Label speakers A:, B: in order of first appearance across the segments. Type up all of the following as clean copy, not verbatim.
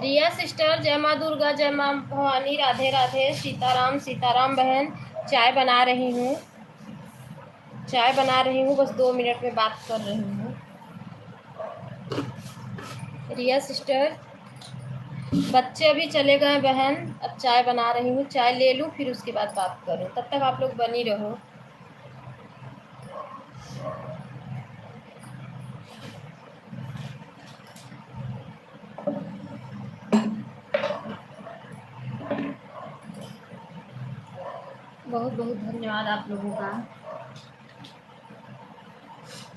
A: रिया sister, जय माँ दुर्गा, जय माँ भवानी, राधे राधे। सीताराम सीताराम बहन, चाय बना रही हूँ, बस 2 मिनट में बात कर रही हूँ। रिया सिस्टर, बच्चे अभी चले गए बहन, अब चाय बना रही हूँ, चाय ले लूँ फिर उसके बाद बात करूँ, तब तक आप लोग बनी रहो। बहुत बहुत धन्यवाद आप लोगों का,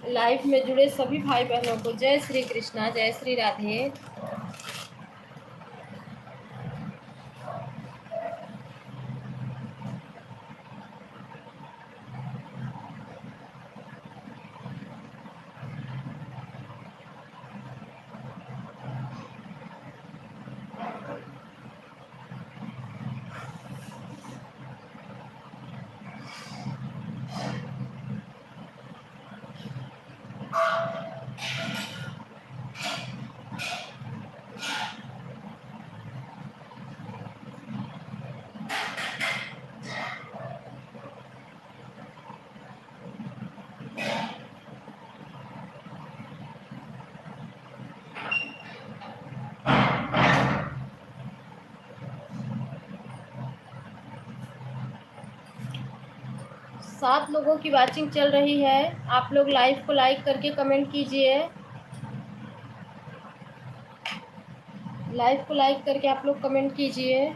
A: लाइफ में जुड़े सभी भाई बहनों को जय श्री कृष्णा, जय श्री राधे। सात लोगों की वाचिंग चल रही है, आप लोग लाइव को लाइक करके कमेंट कीजिए, लाइव को लाइक करके आप लोग कमेंट कीजिए।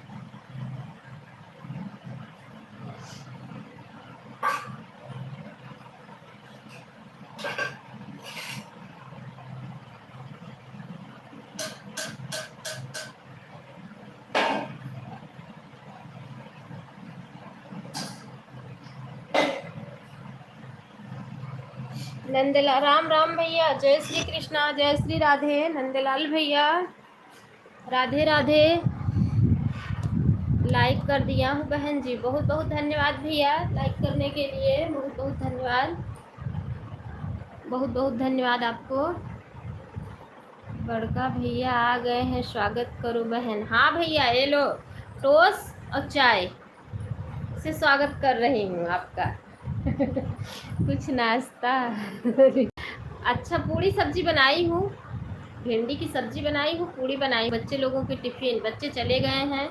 A: नंदलाल, राम राम भैया, जय श्री कृष्णा, जय श्री राधे। नंदलाल भैया, राधे राधे। लाइक कर दिया हूँ बहन जी, बहुत बहुत धन्यवाद भैया लाइक करने के लिए, बहुत बहुत धन्यवाद, बहुत बहुत धन्यवाद आपको। बड़का भैया आ गए हैं, स्वागत करो बहन। हाँ भैया, ये लो टोस्ट और चाय से स्वागत कर रही हूँ आपका। कुछ नाश्ता। अच्छा, पूरी सब्जी बनाई हूँ, भिंडी की सब्जी बनाई हूँ, पूरी बनाई, बच्चे लोगों के टिफिन, बच्चे चले गए हैं।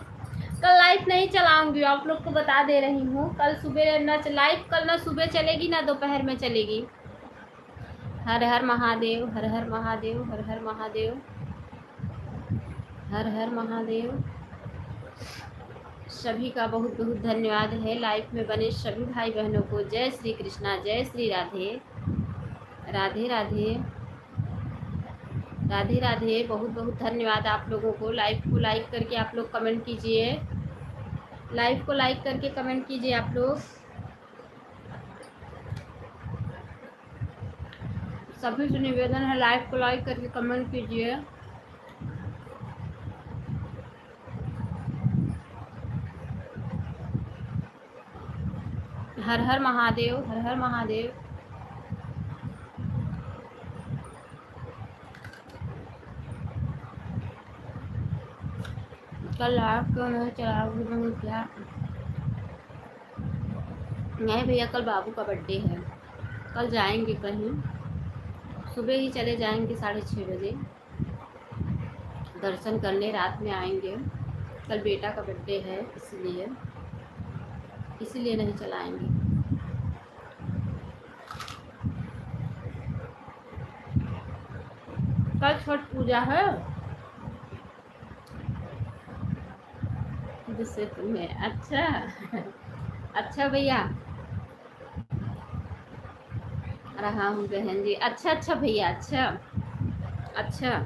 A: कल लाइव नहीं चलाऊंगी, आप लोग को बता दे रही हूँ, कल सुबह न लाइव, कल ना सुबह चलेगी ना दोपहर में चलेगी। हर हर महादेव, हर हर महादेव, हर हर महादेव, हर हर महादेव। सभी का बहुत बहुत धन्यवाद है, लाइव में बने सभी भाई बहनों को जय श्री कृष्णा, जय श्री राधे, राधे राधे, राधे राधे। बहुत बहुत धन्यवाद आप लोगों को, लाइव को लाइक करके आप लोग कमेंट कीजिए, लाइव को लाइक करके कमेंट कीजिए आप लोग। सभी से निवेदन है, लाइव को लाइक करके कमेंट कीजिए। हर हर महादेव, हर हर महादेव। कल लाइव क्यों नहीं चलाऊंगी क्या? नहीं भैया, कल बाबू का बर्थडे है, कल जाएंगे कहीं, सुबह ही चले जाएंगे 6:30 बजे दर्शन करने, रात में आएंगे। कल बेटा का बर्थडे है, इसलिए नहीं चलाएंगे। कल छठ पूजा है, जिससे तुम्हें अच्छा। अच्छा भैया, रहा हूँ बहन जी। अच्छा अच्छा भैया, अच्छा अच्छा,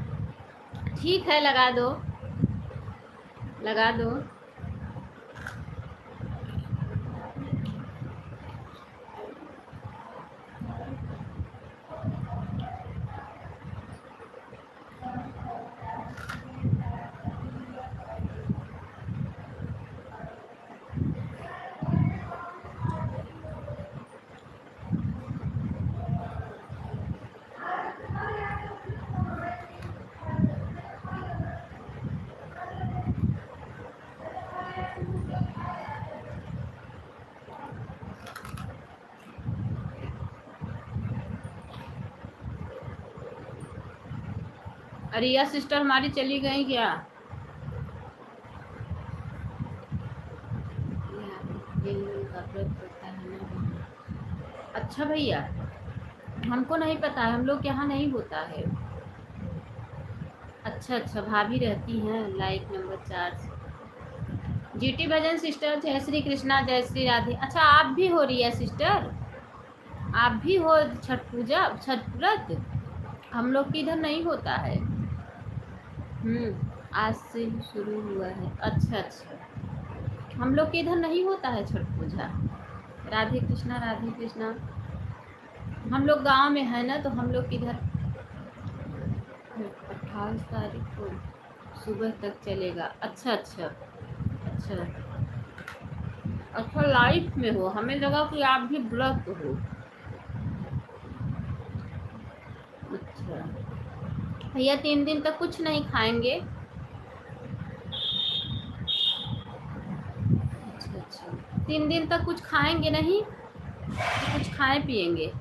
A: ठीक है, लगा दो, लगा दो। रिया सिस्टर हमारी चली गई क्या? का व्रत होता है ना। अच्छा भैया, हमको नहीं पता है, हम लोग यहाँ नहीं होता है। अच्छा अच्छा, भाभी रहती हैं लाइक नंबर 4 से। जीटी भजन सिस्टर, जय श्री कृष्णा, जय श्री राधे। अच्छा, आप भी हो रही है सिस्टर? आप भी हो छठ पूजा, छठ व्रत? हम लोग के इधर नहीं होता है। आज से शुरू हुआ है। अच्छा अच्छा, हम लोग के इधर नहीं होता है छठ पूजा। राधे कृष्णा, राधे कृष्णा। हम लोग गांव में है ना, तो हम लोग इधर 28 तारीख को सुबह तक चलेगा। अच्छा अच्छा अच्छा अच्छा, लाइफ में हो, हमें लगा कि आप भी व्रत हो। अच्छा भैया, 3 दिन तक कुछ नहीं खाएंगे? अच्छा अच्छा, 3 दिन तक कुछ खाएंगे नहीं, कि कुछ खाए पिएंगे?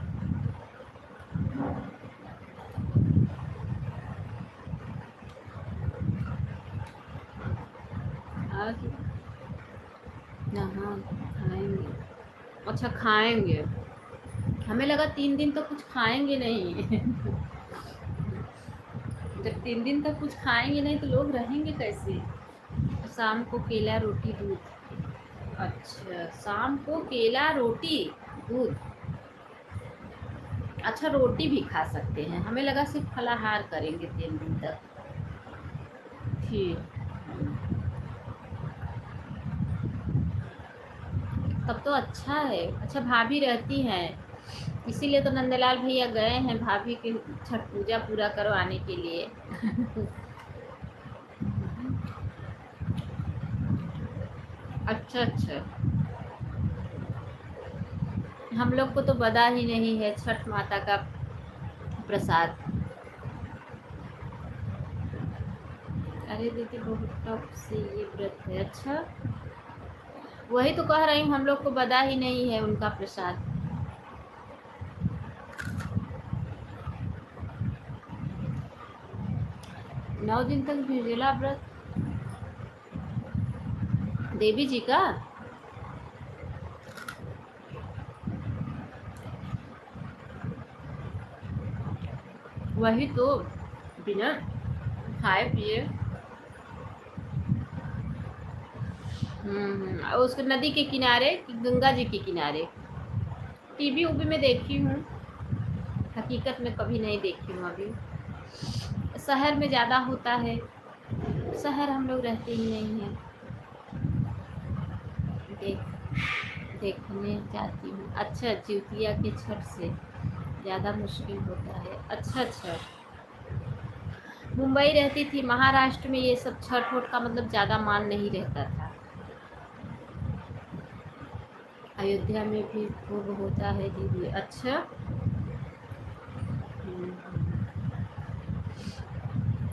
A: आज हाँ, खाएंगे। अच्छा खाएंगे, हमें लगा 3 दिन तक कुछ खाएंगे नहीं। जब 3 दिन तक कुछ खाएंगे नहीं तो लोग रहेंगे कैसे? शाम को केला रोटी दूध। अच्छा, शाम को केला रोटी दूध। अच्छा, रोटी भी खा सकते हैं, हमें लगा सिर्फ फलाहार करेंगे 3 दिन तक। ठीक, तब तो अच्छा है। अच्छा, भाभी रहती हैं, इसीलिए तो नंदलाल भैया गए हैं भाभी के छठ पूजा पूरा करवाने के लिए। अच्छा अच्छा, हम लोग को तो पता ही नहीं है छठ माता का प्रसाद। अरे दीदी, बहुत टफ से ये व्रत है। अच्छा, वही तो कह रही हूँ, हम लोग को पता ही नहीं है उनका प्रसाद। 9 दिन तक निर्जला व्रत देवी जी का? वही तो, बिना खाए पिए। और उसके नदी के किनारे कि गंगा जी के किनारे? टीवी उवी में देखी हूँ, हकीकत में कभी नहीं देखी हूँ अभी। शहर में ज़्यादा होता है, शहर हम लोग रहते ही नहीं हैं। देखने जाती हूँ। अच्छा, जिउतिया के छठ से ज़्यादा मुश्किल होता है। अच्छा अच्छा, मुंबई रहती थी, महाराष्ट्र में ये सब छठ वठ का मतलब ज़्यादा मान नहीं रहता था। अयोध्या में भी खूब होता है दीदी। अच्छा,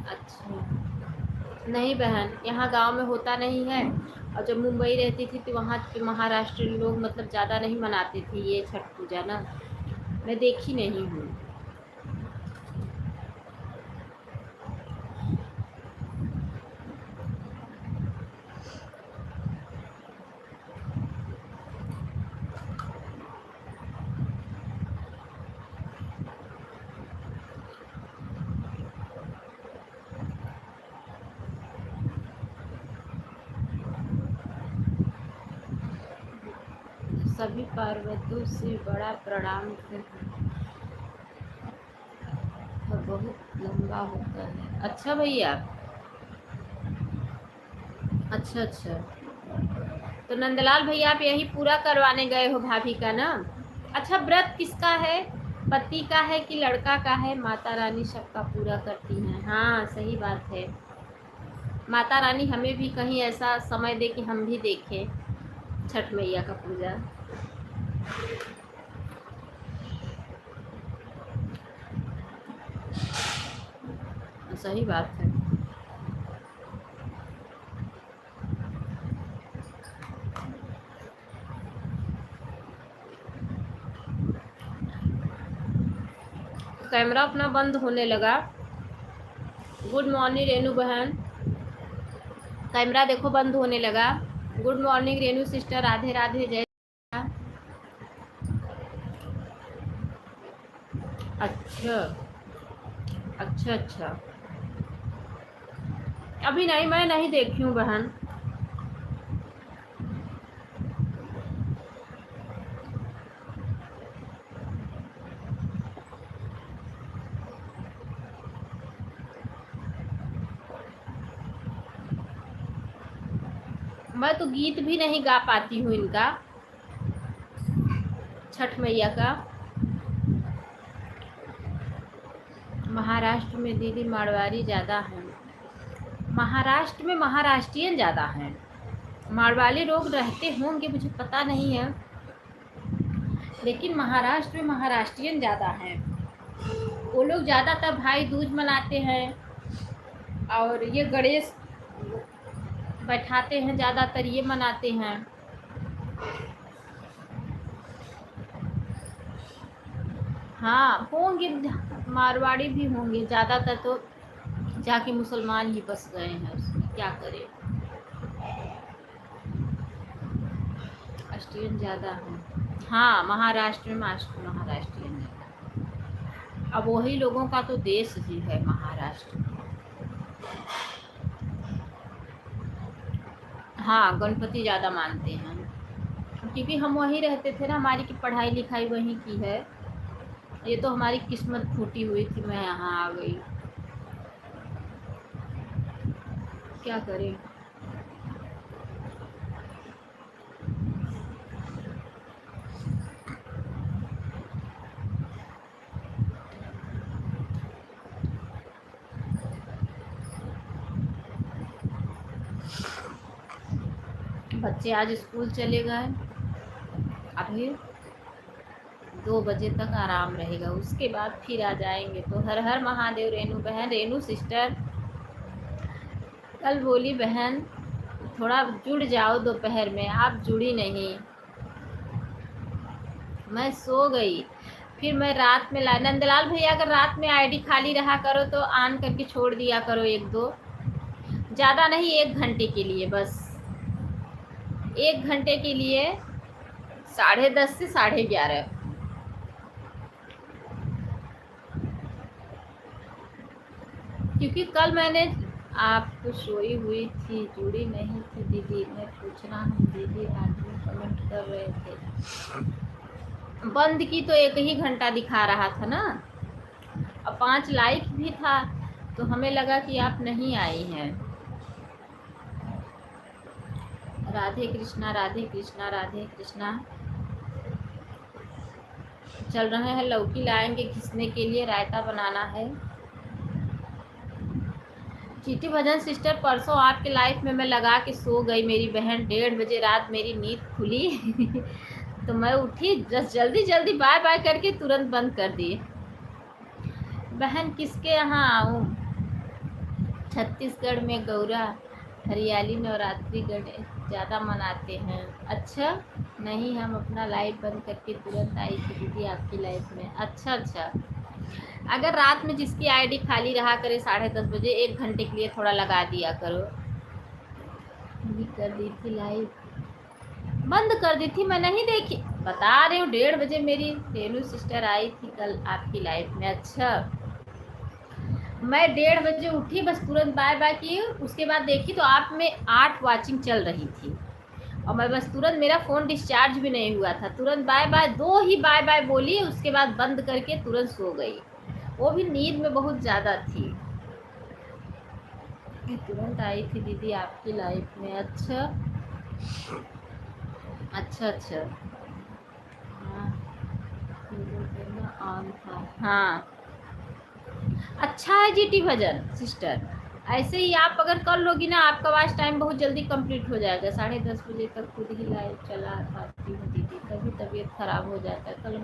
A: अच्छा नहीं बहन, यहाँ गांव में होता नहीं है। और जब मुंबई रहती थी तो वहाँ के महाराष्ट्र लोग मतलब ज़्यादा नहीं मनाते थे ये छठ पूजा ना, मैं देखी नहीं हूँ। सभी पार्वतियों से बड़ा प्रणाम और बहुत लंबा होता है। अच्छा भैया, अच्छा अच्छा, तो नंदलाल भैया आप यही पूरा करवाने गए हो भाभी का ना? अच्छा, व्रत किसका है, पति का है कि लड़का का है? माता रानी सबका पूरा करती हैं। हाँ सही बात है, माता रानी हमें भी कहीं ऐसा समय दे कि हम भी देखें छठ मैया का पूजा। सही बात है। कैमरा अपना बंद होने लगा, गुड मॉर्निंग रेनू बहन। कैमरा देखो बंद होने लगा। Good morning Renu sister, Radhe Radhe, जय। अच्छा अच्छा अच्छा, अभी नहीं, मैं नहीं देखी हूँ बहन। मैं तो गीत भी नहीं गा पाती हूँ इनका, छठ मैया का। महाराष्ट्र में दीदी मारवाड़ी ज़्यादा है। महाराष्ट्र में महाराष्ट्रियन ज़्यादा हैं, मारवाड़ी लोग रहते होंगे, मुझे पता नहीं है, लेकिन महाराष्ट्र में महाराष्ट्रियन ज़्यादा हैं। वो लोग ज़्यादातर भाई दूज मनाते हैं और ये गणेश बैठाते हैं, ज़्यादातर ये मनाते हैं। हाँ होंगे, मारवाड़ी भी होंगे, ज़्यादातर तो जाके मुसलमान ही बस गए हैं, उसमें क्या करें। राष्ट्रियन ज़्यादा है। हाँ महाराष्ट्र में महाराष्ट्रियन है। अब वही लोगों का तो देश ही है महाराष्ट्र। हाँ गणपति ज़्यादा मानते हैं, क्योंकि हम वहीं रहते थे ना, हमारी की पढ़ाई लिखाई वहीं की है। ये तो हमारी किस्मत फूटी हुई थी, मैं यहाँ आ गई, क्या करें। बच्चे आज स्कूल चले गए, अभी 2 बजे तक आराम रहेगा, उसके बाद फिर आ जाएंगे। तो हर हर महादेव रेनू बहन, रेनू सिस्टर। कल बोली बहन थोड़ा जुड़ जाओ दोपहर में, आप जुड़ी नहीं, मैं सो गई। फिर मैं रात में नंदलाल भैया, अगर रात में आईडी खाली रहा करो तो ऑन करके छोड़ दिया करो, 1-2, ज़्यादा नहीं, 1 घंटे के लिए बस, 1 घंटे के लिए 10:30 से 11:30। क्योंकि कल मैंने आपको सोई हुई थी, जुड़ी नहीं थी दीदी, मैं पूछना हूँ दीदी, आदमी कमेंट कर रहे थे। बंद की तो 1 ही घंटा दिखा रहा था ना, और 5 लाइक भी था, तो हमें लगा कि आप नहीं आई हैं। राधे कृष्णा राधे कृष्णा राधे कृष्णा। चल रहे हैं, लौकी लाएंगे घिसने के लिए, रायता बनाना है। चीटी भजन सिस्टर, परसों आपके लाइफ में मैं लगा के सो गई, मेरी बहन 1:30 बजे रात मेरी नींद खुली तो मैं उठी, जल्दी जल्दी बाय बाय करके तुरंत बंद कर दिए। बहन किसके यहाँ आऊँ? छत्तीसगढ़ में गौरा हरियाली नवरात्रि गणेश ज़्यादा मनाते हैं। अच्छा नहीं, हम अपना लाइव बंद करके तुरंत आई थी दीदी आपकी लाइफ में। अच्छा अच्छा, अगर रात में जिसकी आईडी खाली रहा करे 10:30 बजे, 1 घंटे के लिए थोड़ा लगा दिया करो। भी कर दी थी लाइव, बंद कर दी थी, मैं नहीं देखी, बता रही हूँ। 1:30 बजे मेरी रेनू सिस्टर आई थी कल आपकी लाइफ में। अच्छा, मैं 1:30 बजे उठी, बस तुरंत बाय बाय की, उसके बाद देखी तो आप में 8 वॉचिंग चल रही थी, और मैं बस तुरंत, मेरा फ़ोन डिस्चार्ज भी नहीं हुआ था, तुरंत बाय बाय, 2 ही बाय बाय बोली, उसके बाद बंद करके तुरंत सो गई। वो भी नींद में बहुत ज़्यादा थी। तुरंत आई थी दीदी आपकी लाइफ में। अच्छा अच्छा अच्छा, हाँ ऑन था, हाँ अच्छा है जीटी भजन सिस्टर। ऐसे ही आप अगर कर लोगी ना, आपका वाच टाइम बहुत जल्दी कंप्लीट हो जाएगा। 10:30 बजे तक खुद ही लाइव चला पाती हूँ दीदी, कभी तबीयत ख़राब हो जाता है। कल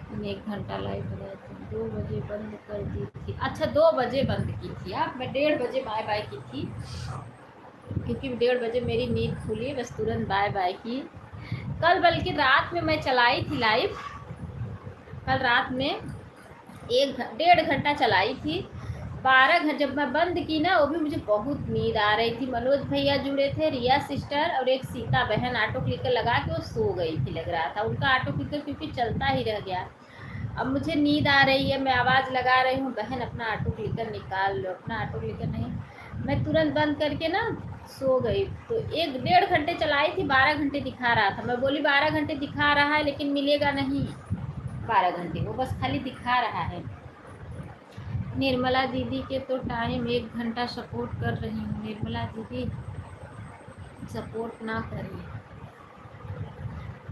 A: हम 1 घंटा लाइव बनाए थे, 2 बजे बंद कर दी थी। अच्छा 2 बजे बंद की थी आप, मैं 1:30 बजे बाय बाय की थी, क्योंकि 1:30 बजे मेरी नींद खुली, बस तुरंत बाय बाय की। कल बल्कि रात में मैं चलाई थी लाइव, कल रात में 1-1.5 घंटा चलाई थी, 12 घंटे जब मैं बंद की ना, वो भी मुझे बहुत नींद आ रही थी। मनोज भैया जुड़े थे, रिया सिस्टर और एक सीता बहन ऑटो क्लिकर लगा के वो सो गई थी, लग रहा था उनका ऑटो क्लिकर क्योंकि चलता ही रह गया। अब मुझे नींद आ रही है, मैं आवाज़ लगा रही हूँ, बहन अपना ऑटो क्लिकर निकाल लो, अपना ऑटो क्लिकर नहीं। मैं तुरंत बंद करके ना सो गई। तो 1 डेढ़ घंटे चलाई थी, 12 घंटे दिखा रहा था। मैं बोली 12 घंटे दिखा रहा है लेकिन मिलेगा नहीं 12 घंटे, वो बस खाली दिखा रहा है। निर्मला दीदी के तो टाइम 1 घंटा सपोर्ट कर रही हूँ। निर्मला दीदी सपोर्ट ना करिए।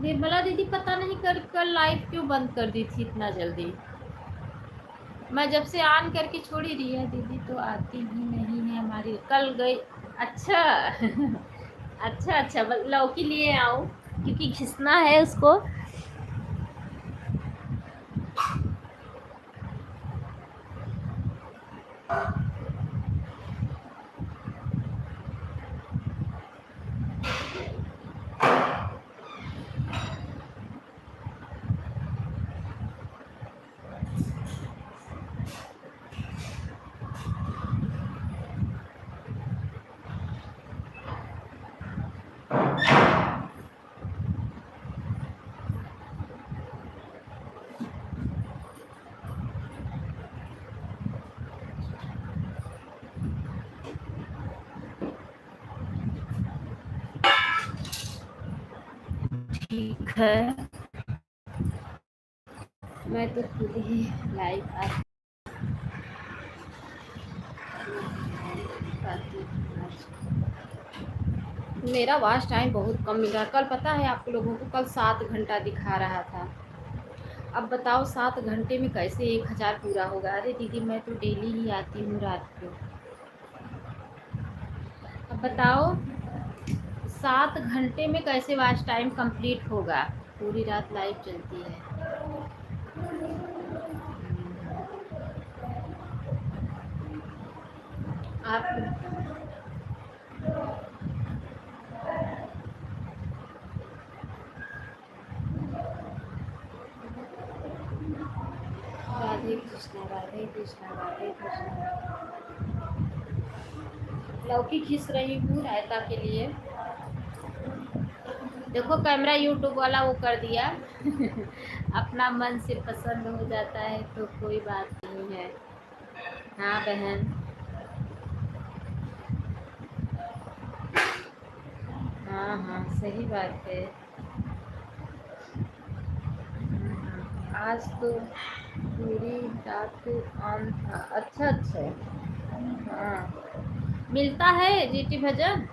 A: निर्मला दीदी पता नहीं कल लाइव क्यों बंद कर दी थी इतना जल्दी। मैं जब से ऑन करके छोड़ी, रिया दीदी तो आती ही नहीं है हमारी, कल गई। अच्छा अच्छा अच्छा, लौकी लिए आऊँ क्योंकि घिसना है उसको। ठीक है, मैं तो खुद ही लाइव आती। मेरा वॉच टाइम बहुत कम मिल रहा है। कल पता है आप लोगों को, कल 7 घंटा दिखा रहा था। अब बताओ 7 घंटे में कैसे 1000 पूरा होगा। अरे दीदी मैं तो डेली ही आती हूँ रात को। अब बताओ 7 घंटे में कैसे वॉच टाइम कंप्लीट होगा। पूरी रात लाइव चलती है। आप राधे कृष्णा राधे कृष्णा राधे कृष्णा। लौकी घिस रही हूँ रायता के लिए। देखो कैमरा यूट्यूब वाला वो कर दिया अपना मन से पसंद हो जाता है तो कोई बात नहीं है। हाँ बहन, हाँ हाँ सही बात है। आज तो पूरी रात ऑन था। अच्छा अच्छा, हाँ मिलता है जीटी भजन।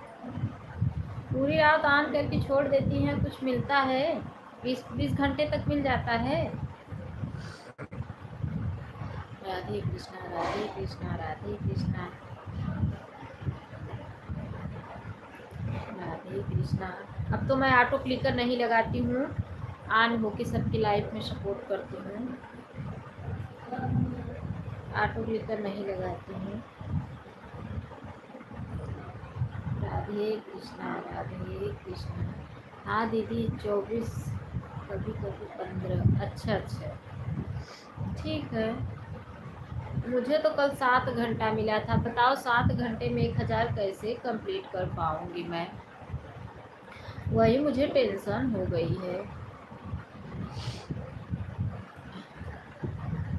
A: पूरी रात ऑन करके छोड़ देती हैं, कुछ मिलता है? 20 घंटे तक मिल जाता है। राधे कृष्णा राधे कृष्णा राधे कृष्णा राधे कृष्णा। अब तो मैं ऑटो क्लिकर नहीं लगाती हूँ, ऑन होके सबकी लाइफ में सपोर्ट करती हूँ। ऑटो क्लिकर नहीं लगाती हूँ। राधे कृष्णा राधे कृष्णा। हाँ दीदी 24, कभी कभी 15। अच्छा अच्छा ठीक है। मुझे तो कल 7 घंटा मिला था। बताओ 7 घंटे में 1000 कैसे कंप्लीट कर पाऊँगी मैं, वही मुझे टेंशन हो गई है।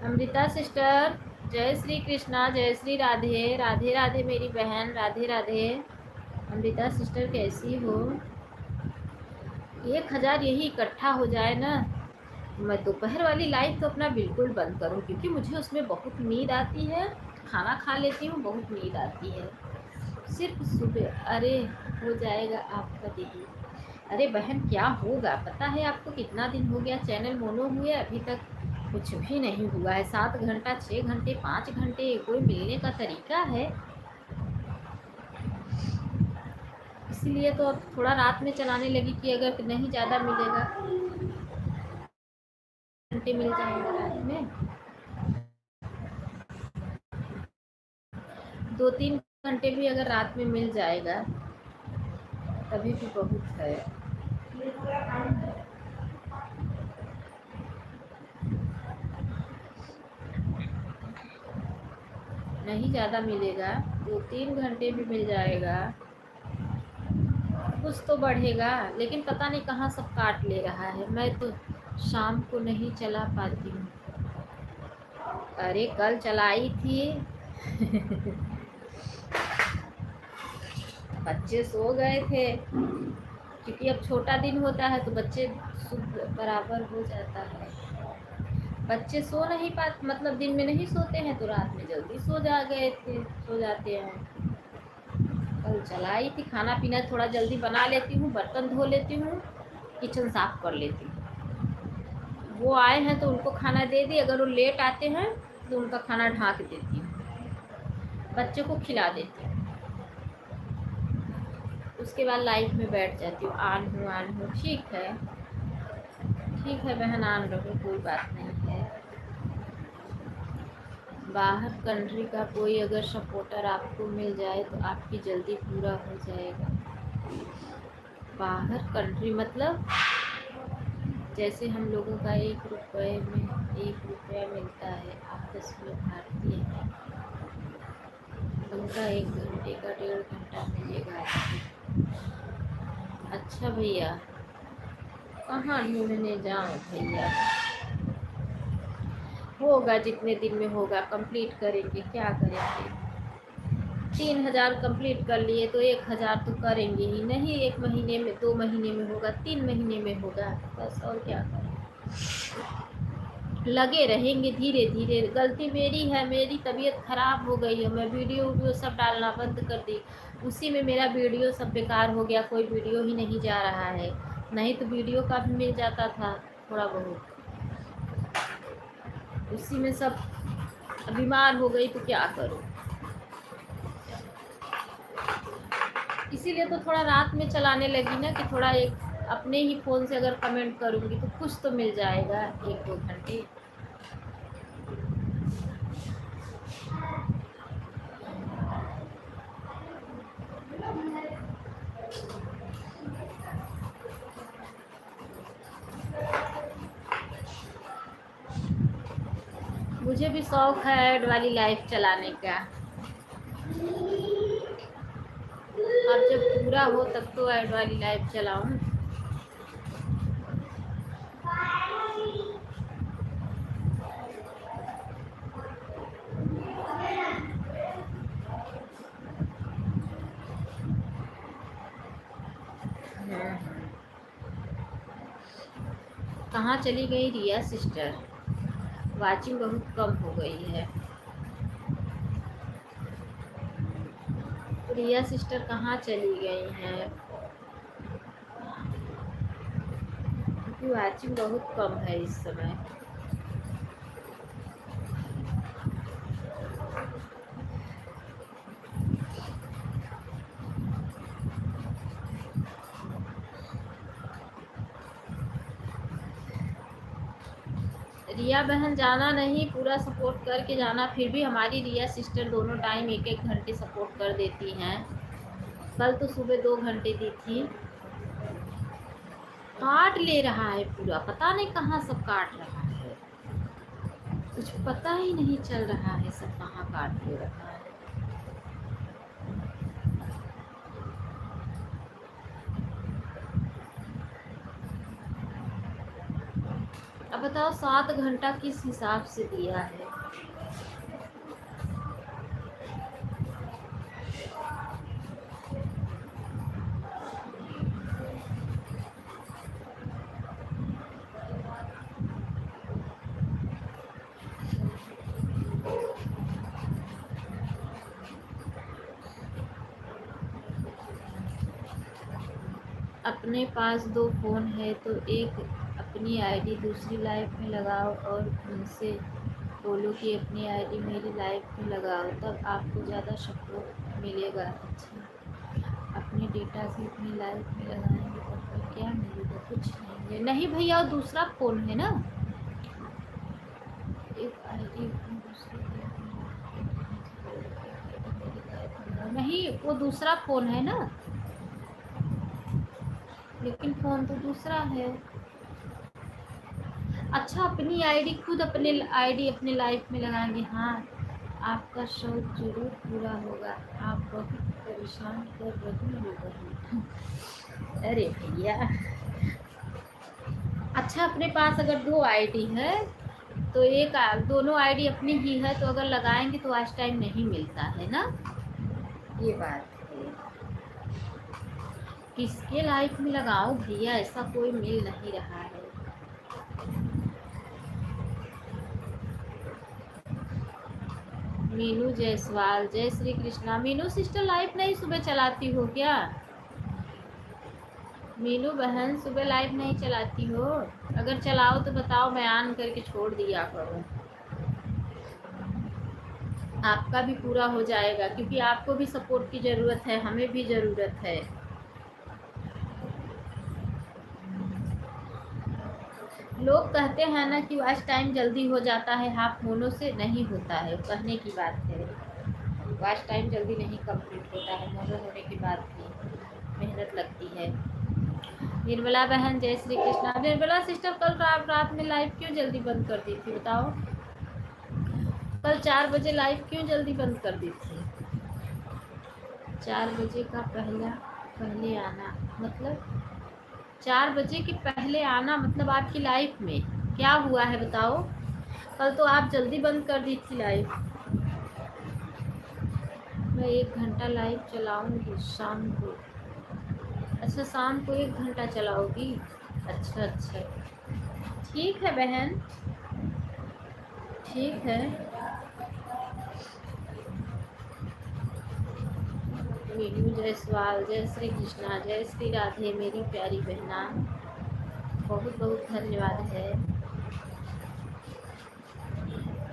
A: अमृता सिस्टर जय श्री कृष्णा, जय श्री राधे। राधे राधे मेरी बहन, राधे राधे। अमृता सिस्टर कैसी हो? 1000 यही इकट्ठा हो जाए ना, मैं दोपहर वाली लाइफ तो अपना बिल्कुल बंद करूं क्योंकि मुझे उसमें बहुत नींद आती है। खाना खा लेती हूँ, बहुत नींद आती है। सिर्फ सुबह। अरे हो जाएगा आपका दीदी। अरे बहन क्या होगा पता है आपको, कितना दिन हो गया चैनल मोनो हुए, अभी तक कुछ भी नहीं हुआ है। 7 घंटा 6 घंटे 5 घंटे कोई मिलने का तरीका है? इसीलिए तो अब थोड़ा रात में चलाने लगी कि अगर नहीं ज़्यादा मिलेगा, घंटे मिल जाएगा रात में, 2-3 घंटे भी अगर रात में मिल जाएगा तभी भी बहुत है। नहीं ज़्यादा मिलेगा, 2-3 घंटे भी मिल जाएगा, कुछ तो बढ़ेगा। लेकिन पता नहीं कहाँ सब काट ले रहा है। मैं तो शाम को नहीं चला पाती हूँ। अरे कल चलाई थी। बच्चे सो गए थे, क्योंकि अब छोटा दिन होता है तो बच्चे शुद्ध बराबर हो जाता है। बच्चे सो नहीं पाते, मतलब दिन में नहीं सोते हैं तो रात में जल्दी सो जाते हैं। कल चलाई थी, खाना पीना थोड़ा जल्दी बना लेती हूँ, बर्तन धो लेती हूँ, किचन साफ कर लेती हूँ। वो आए हैं तो उनको खाना दे दी, अगर वो लेट आते हैं तो उनका खाना ढाँक देती हूँ, बच्चों को खिला देती हूँ। उसके बाद लाइफ में बैठ जाती हूँ, ऑन हूँ। ठीक है बहन, ऑन रहो, कोई बात नहीं है। बाहर कंट्री का कोई अगर सपोर्टर आपको मिल जाए तो आपकी जल्दी पूरा हो जाएगा। बाहर कंट्री मतलब जैसे हम लोगों का 1 रुपये में 1 रुपया मिलता है, आप 10 में भारतीय हैं, उनका 1 घंटे का 1.5 घंटा मिलेगा। अच्छा भैया, कहाँ ढूंढने जाऊँ भैया? होगा जितने दिन में होगा, कंप्लीट करेंगे, क्या करेंगे। 3000 कंप्लीट कर लिए तो 1000 तो करेंगे ही नहीं। 1 महीने में, 2 महीने में होगा, 3 महीने में होगा, बस और क्या करें। लगे रहेंगे धीरे धीरे। गलती मेरी है, मेरी तबीयत ख़राब हो गई है, मैं वीडियो सब डालना बंद कर दी, उसी में मेरा वीडियो सब बेकार हो गया, कोई वीडियो ही नहीं जा रहा है। नहीं तो वीडियो का भी मिल जाता था थोड़ा बहुत, उसी में सब। बीमार हो गई तो क्या करूं, इसीलिए तो थोड़ा रात में चलाने लगी ना, कि थोड़ा एक अपने ही फ़ोन से अगर कमेंट करूंगी तो कुछ तो मिल जाएगा 1-2 घंटे। मुझे भी शौक़ है ऐड वाली लाइफ चलाने का, अब जब पूरा हो तब तो ऐड वाली लाइफ चलाऊं। कहाँ चली गई रिया सिस्टर? वाचिंग बहुत कम हो गई है। रिया सिस्टर कहाँ चली गई हैं? क्योंकि वाचिंग बहुत कम है इस समय। रिया बहन जाना नहीं, पूरा सपोर्ट करके जाना। फिर भी हमारी रिया सिस्टर दोनों टाइम 1-1 घंटे सपोर्ट कर देती हैं। कल तो सुबह 2 घंटे दी थी। काट ले रहा है पूरा, पता नहीं कहाँ सब काट रहा है, कुछ पता ही नहीं चल रहा है सब कहाँ काट ले रहा है। अब बताओ 7 घंटा किस हिसाब से दिया है? अपने पास 2 फ़ोन है तो एक अपनी आईडी दूसरी लाइफ में लगाओ और उनसे बोलो कि अपनी आईडी मेरी लाइफ में लगाओ, तब आपको ज़्यादा सपोर्ट मिलेगा। अच्छा, अपने डेटा से अपनी लाइफ में लगाएंगे तब फिर क्या मिलेगा? कुछ नहीं है। नहीं भैया, वो दूसरा फ़ोन है ना, एक आईडी दूसरी नहीं, वो दूसरा फ़ोन है ना, लेकिन फ़ोन तो दूसरा है। अच्छा, अपनी आईडी खुद अपने आईडी अपने लाइफ में लगाएंगे। हाँ, आपका शौक जरूर पूरा होगा। आप बहुत परेशान कर रही हो बहन। अरे भैया, अच्छा अपने पास अगर 2 आईडी है तो एक दोनों आईडी अपनी ही है, तो अगर लगाएंगे तो आज टाइम नहीं मिलता है ना, ये बात है। किसके लाइफ में लगाओ भैया, ऐसा कोई मिल नहीं रहा है। मीनू जायसवाल, जय श्री कृष्णा। मीनू सिस्टर लाइव नहीं सुबह चलाती हो क्या? मीनू बहन सुबह लाइव नहीं चलाती हो? अगर चलाओ तो बताओ, मैं ऑन करके छोड़ दिया करूँ। आपका भी पूरा हो जाएगा, क्योंकि आपको भी सपोर्ट की ज़रूरत है, हमें भी ज़रूरत है। लोग कहते हैं ना कि वॉच टाइम जल्दी हो जाता है, हाफ मोनो से नहीं होता है, कहने की बात है। वॉच टाइम जल्दी नहीं कंप्लीट होता है, मोनो होने के बाद भी मेहनत लगती है। निर्मला बहन, जय श्री कृष्णा। निर्मला सिस्टर, कल रात में लाइव क्यों जल्दी बंद कर दी थी बताओ? कल 4 बजे लाइव क्यों जल्दी बंद कर दी थी? 4 बजे का पहले आना मतलब 4 बजे के पहले आना मतलब आपकी लाइफ में क्या हुआ है बताओ? कल तो आप जल्दी बंद कर दी थी लाइव। मैं 1 घंटा लाइव चलाऊंगी शाम को। अच्छा, शाम को 1 घंटा चलाओगी? अच्छा अच्छा, ठीक है बहन, ठीक है। मीनू जायसवाल, जय श्री कृष्णा, जय श्री राधे मेरी प्यारी बहना, बहुत बहुत धन्यवाद है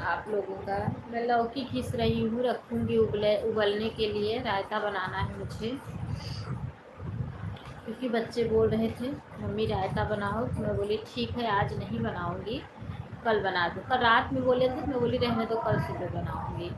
A: आप लोगों का। मैं लौकी घिस रही हूँ, रखूँगी उबलने के लिए। रायता बनाना है मुझे, क्योंकि बच्चे बोल रहे थे मम्मी रायता बनाओ, तो मैं बोली ठीक है आज नहीं बनाऊँगी, कल बना दूँ। कल रात में बोले थे, मैं बोली रहने दो, कल सुबह बनाऊँगी।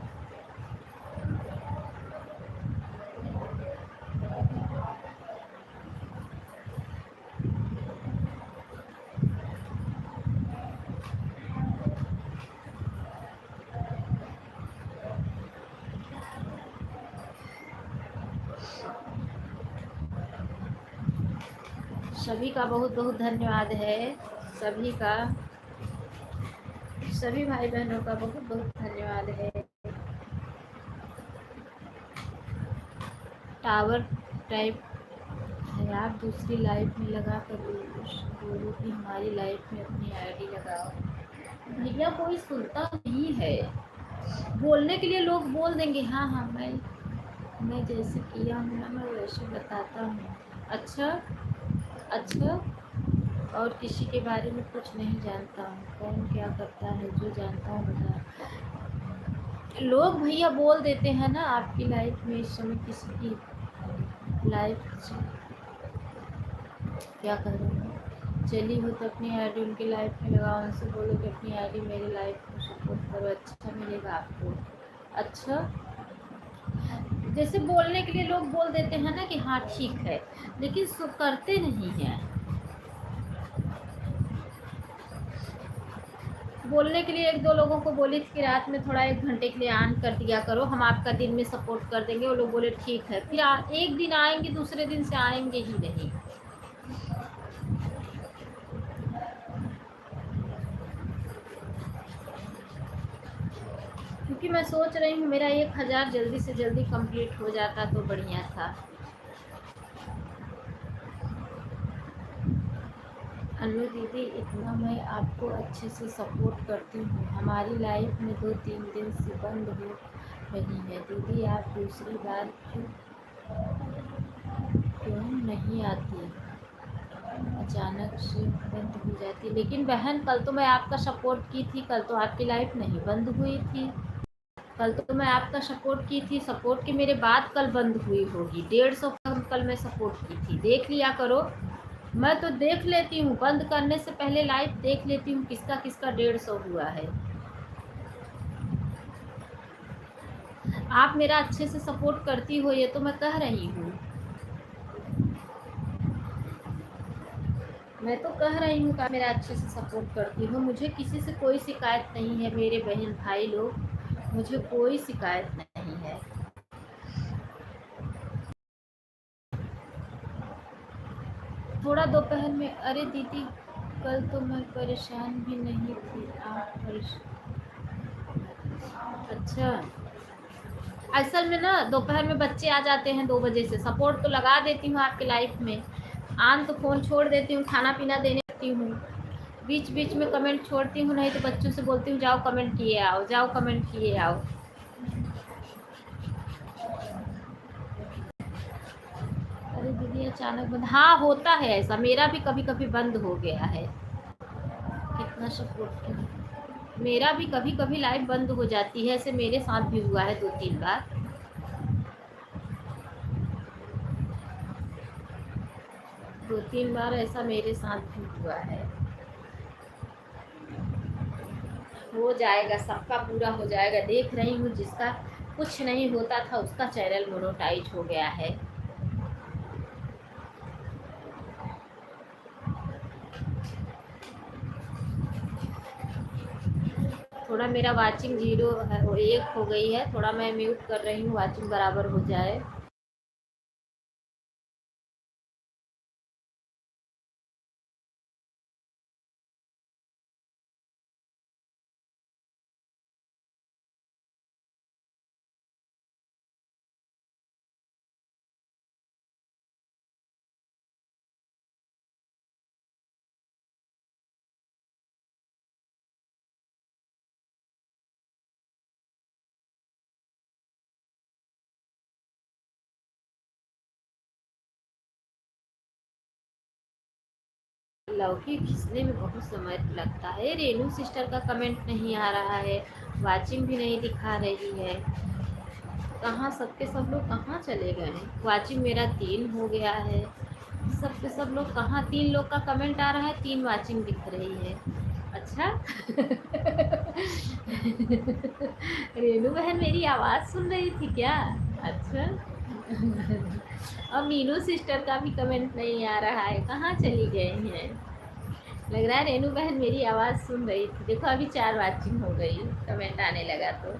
A: सभी का बहुत बहुत धन्यवाद है, सभी का, सभी भाई बहनों का बहुत बहुत धन्यवाद है। टावर टाइप है, आप दूसरी लाइफ में लगा कर बोलो कि हमारी लाइफ में अपनी आईडी लगाओ। भैया कोई सुनता नहीं है, बोलने के लिए लोग बोल देंगे हाँ हाँ मैं जैसे किया हूँ ना मैं वैसे बताता हूँ। अच्छा अच्छा, और किसी के बारे में कुछ नहीं जानता हूँ, कौन क्या करता है, जो जानता हूँ बता। लोग भैया बोल देते हैं ना आपकी लाइफ में इस समय किसी की लाइफ क्या कर रहे हो, चली हो तो अपनी आईडी उनकी लाइफ में लगाओ, उनसे बोलो कि अपनी आईडी मेरी लाइफ में सपोर्ट करो, अच्छा मिलेगा आपको। अच्छा, जैसे बोलने के लिए लोग बोल देते हैं ना कि हाँ ठीक है, लेकिन करते नहीं हैं। बोलने के लिए 1-2 लोगों को बोली थी कि रात में थोड़ा 1 घंटे के लिए ऑन कर दिया करो, हम आपका दिन में सपोर्ट कर देंगे। वो लोग बोले ठीक है, फिर एक दिन आएंगे, दूसरे दिन से आएंगे ही नहीं। क्योंकि मैं सोच रही हूँ मेरा 1000 जल्दी से जल्दी कंप्लीट हो जाता तो बढ़िया था। अनु दीदी, इतना मैं आपको अच्छे से सपोर्ट करती हूँ, हमारी लाइफ में 2-3 दिन से बंद हो रही है दीदी, आप दूसरी बार क्यों नहीं आती, अचानक से बंद हो जाती। लेकिन बहन कल तो मैं आपका सपोर्ट की थी, कल तो आपकी लाइफ नहीं बंद हुई थी, कल तो मैं आपका सपोर्ट की थी, सपोर्ट के मेरे बाद कल बंद हुई होगी। 150 कल मैं सपोर्ट की थी, देख लिया करो। मैं तो देख लेती हूँ, बंद करने से पहले लाइव देख लेती हूँ किसका किसका 150 हुआ है। आप मेरा अच्छे से सपोर्ट करती हो, ये तो मैं कह रही हूँ, मैं तो कह रही हूँ कि मेरा अच्छे से सपोर्ट करती हो, मुझे किसी से कोई शिकायत नहीं है। मेरे बहन भाई लोग मुझे कोई शिकायत नहीं है। थोड़ा दोपहर में, अरे दीदी कल तो मैं परेशान भी नहीं थी, आप परेशान? अच्छा, असल में ना दोपहर में बच्चे आ जाते हैं 2 बजे से, सपोर्ट तो लगा देती हूँ आपके लाइफ में, आन तो फ़ोन छोड़ देती हूँ, खाना पीना देने लगती हूँ, बीच बीच में कमेंट छोड़ती हूँ, नहीं तो बच्चों से बोलती हूँ जाओ कमेंट किए आओ, जाओ कमेंट किए आओ। अरे दीदी अचानक बंद, हाँ होता है ऐसा, मेरा भी कभी कभी बंद हो गया है। कितना सपोर्ट किया, मेरा भी कभी कभी लाइव बंद हो जाती है, ऐसे मेरे साथ भी हुआ है 2-3 बार। 2-3 बार ऐसा मेरे साथ भी हुआ है। हो जाएगा, सबका पूरा हो जाएगा, देख रही हूँ जिसका कुछ नहीं होता था उसका चैनल मोनेटाइज हो गया है। थोड़ा मेरा वाचिंग 0 है, 1 हो गई है, थोड़ा मैं म्यूट कर रही हूँ, वाचिंग बराबर हो जाए। लौकी घिसने में बहुत समय लगता है। रेनू सिस्टर का कमेंट नहीं आ रहा है, वाचिंग भी नहीं दिखा रही है, कहाँ सबके सब लोग कहाँ चले गए हैं? वाचिंग मेरा 3 हो गया है, सबके सब लोग कहाँ? 3 लोग का कमेंट आ रहा है, 3 वाचिंग दिख रही है। अच्छा रेनू बहन मेरी आवाज़ सुन रही थी क्या? अच्छा और मीनू सिस्टर का भी कमेंट नहीं आ रहा है, कहाँ चली गई हैं? लग रहा है रेनू बहन मेरी आवाज़ सुन रही थी। देखो अभी 4 वाचिंग हो गई, कमेंट आने लगा तो।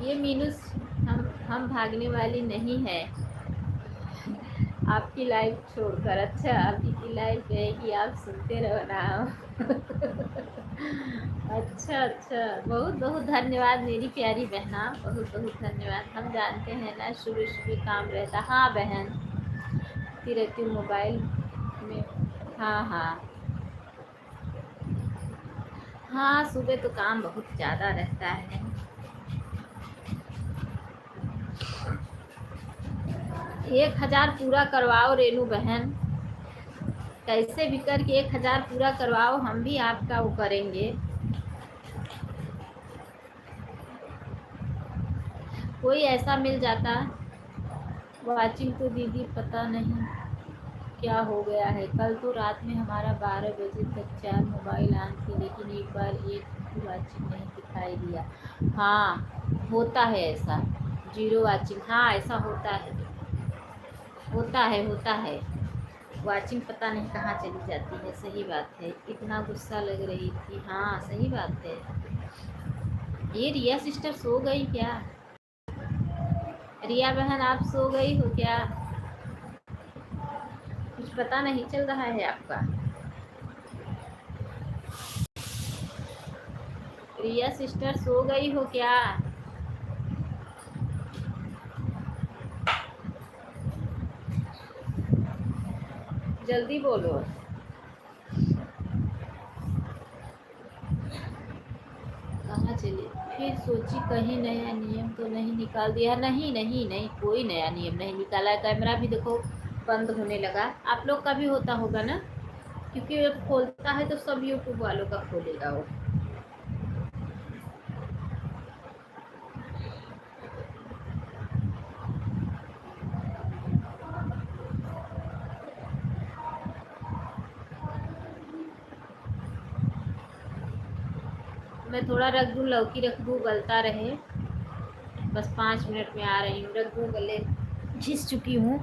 A: ये मीनू, हम भागने वाली नहीं है आपकी लाइव छोड़कर। अच्छा, अभी की लाइव रहेगी, आप सुनते रहो। अच्छा अच्छा, बहुत बहुत धन्यवाद मेरी प्यारी बहना, बहुत बहुत धन्यवाद। हम जानते हैं ना शुरू शुरू काम रहता। हाँ बहन, रहती हूँ मोबाइल में। हाँ हाँ हाँ, सुबह तो काम बहुत ज़्यादा रहता है। 1000 पूरा करवाओ रेनू बहन, कैसे भी करके 1000 पूरा करवाओ, हम भी आपका वो करेंगे। कोई ऐसा मिल जाता। वाचिंग तो दीदी पता नहीं क्या हो गया है, कल तो रात में हमारा 12 बजे तक 4 मोबाइल ऑन थी, लेकिन एक बार एक भी वाचिंग नहीं दिखाई दिया। हाँ होता है ऐसा, 0 वाचिंग, हाँ ऐसा होता है, होता है। वाचिंग पता नहीं कहाँ चली जाती है, सही बात है। इतना गुस्सा लग रही थी, हाँ सही बात है। ये रिया सिस्टर सो गई क्या? रिया बहन आप सो गई हो क्या? कुछ पता नहीं चल रहा है आपका? रिया सिस्टर सो गई हो क्या? जल्दी बोलो। कहाँ चली? फिर सोची कहीं नया नियम तो नहीं निकाल दिया? नहीं नहीं नहीं, कोई नया नियम नहीं निकाला है। कैमरा भी देखो बंद होने लगा, आप लोग का भी होता होगा ना, क्योंकि जब खोलता है तो सब यूट्यूब वालों का खोलेगा वो। मैं थोड़ा रख दूँ, लौकी रख दूँ गलता रहे, बस 5 मिनट में आ रही हूँ, रख दूँ, गले घिस चुकी हूँ।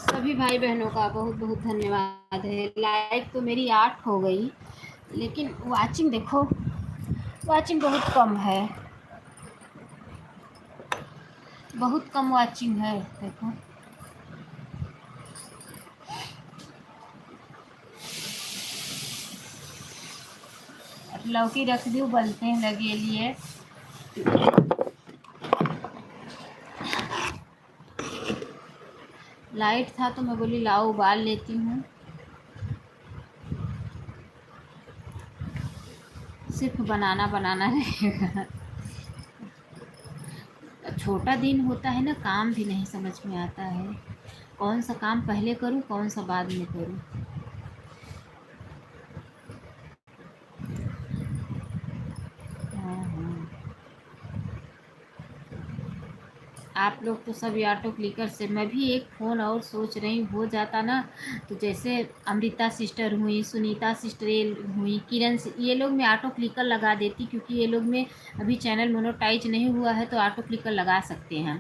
A: सभी भाई बहनों का बहुत बहुत धन्यवाद है। लाइक तो मेरी 8 हो गई, लेकिन वाचिंग देखो, वाचिंग बहुत कम है, बहुत कम वाचिंग है देखो। लौकी रख दी उबलते लगे लिए। लाइट था तो मैं बोली लाओ उबाल लेती हूँ। सिर्फ बनाना बनाना रहेगा। छोटा दिन होता है ना, काम भी नहीं समझ में आता है, कौन सा काम पहले करूँ कौन सा बाद में करूँ। हाँ हाँ, आप लोग तो सभी ऑटो क्लिकर से, मैं भी एक फ़ोन और सोच रही हूँ, हो जाता ना तो जैसे अमृता सिस्टर हुई, सुनीता सिस्टर ये हुई, किरण ये लोग में ऑटो क्लिकर लगा देती, क्योंकि ये लोग में अभी चैनल मोनेटाइज नहीं हुआ है तो ऑटो क्लिकर लगा सकते हैं।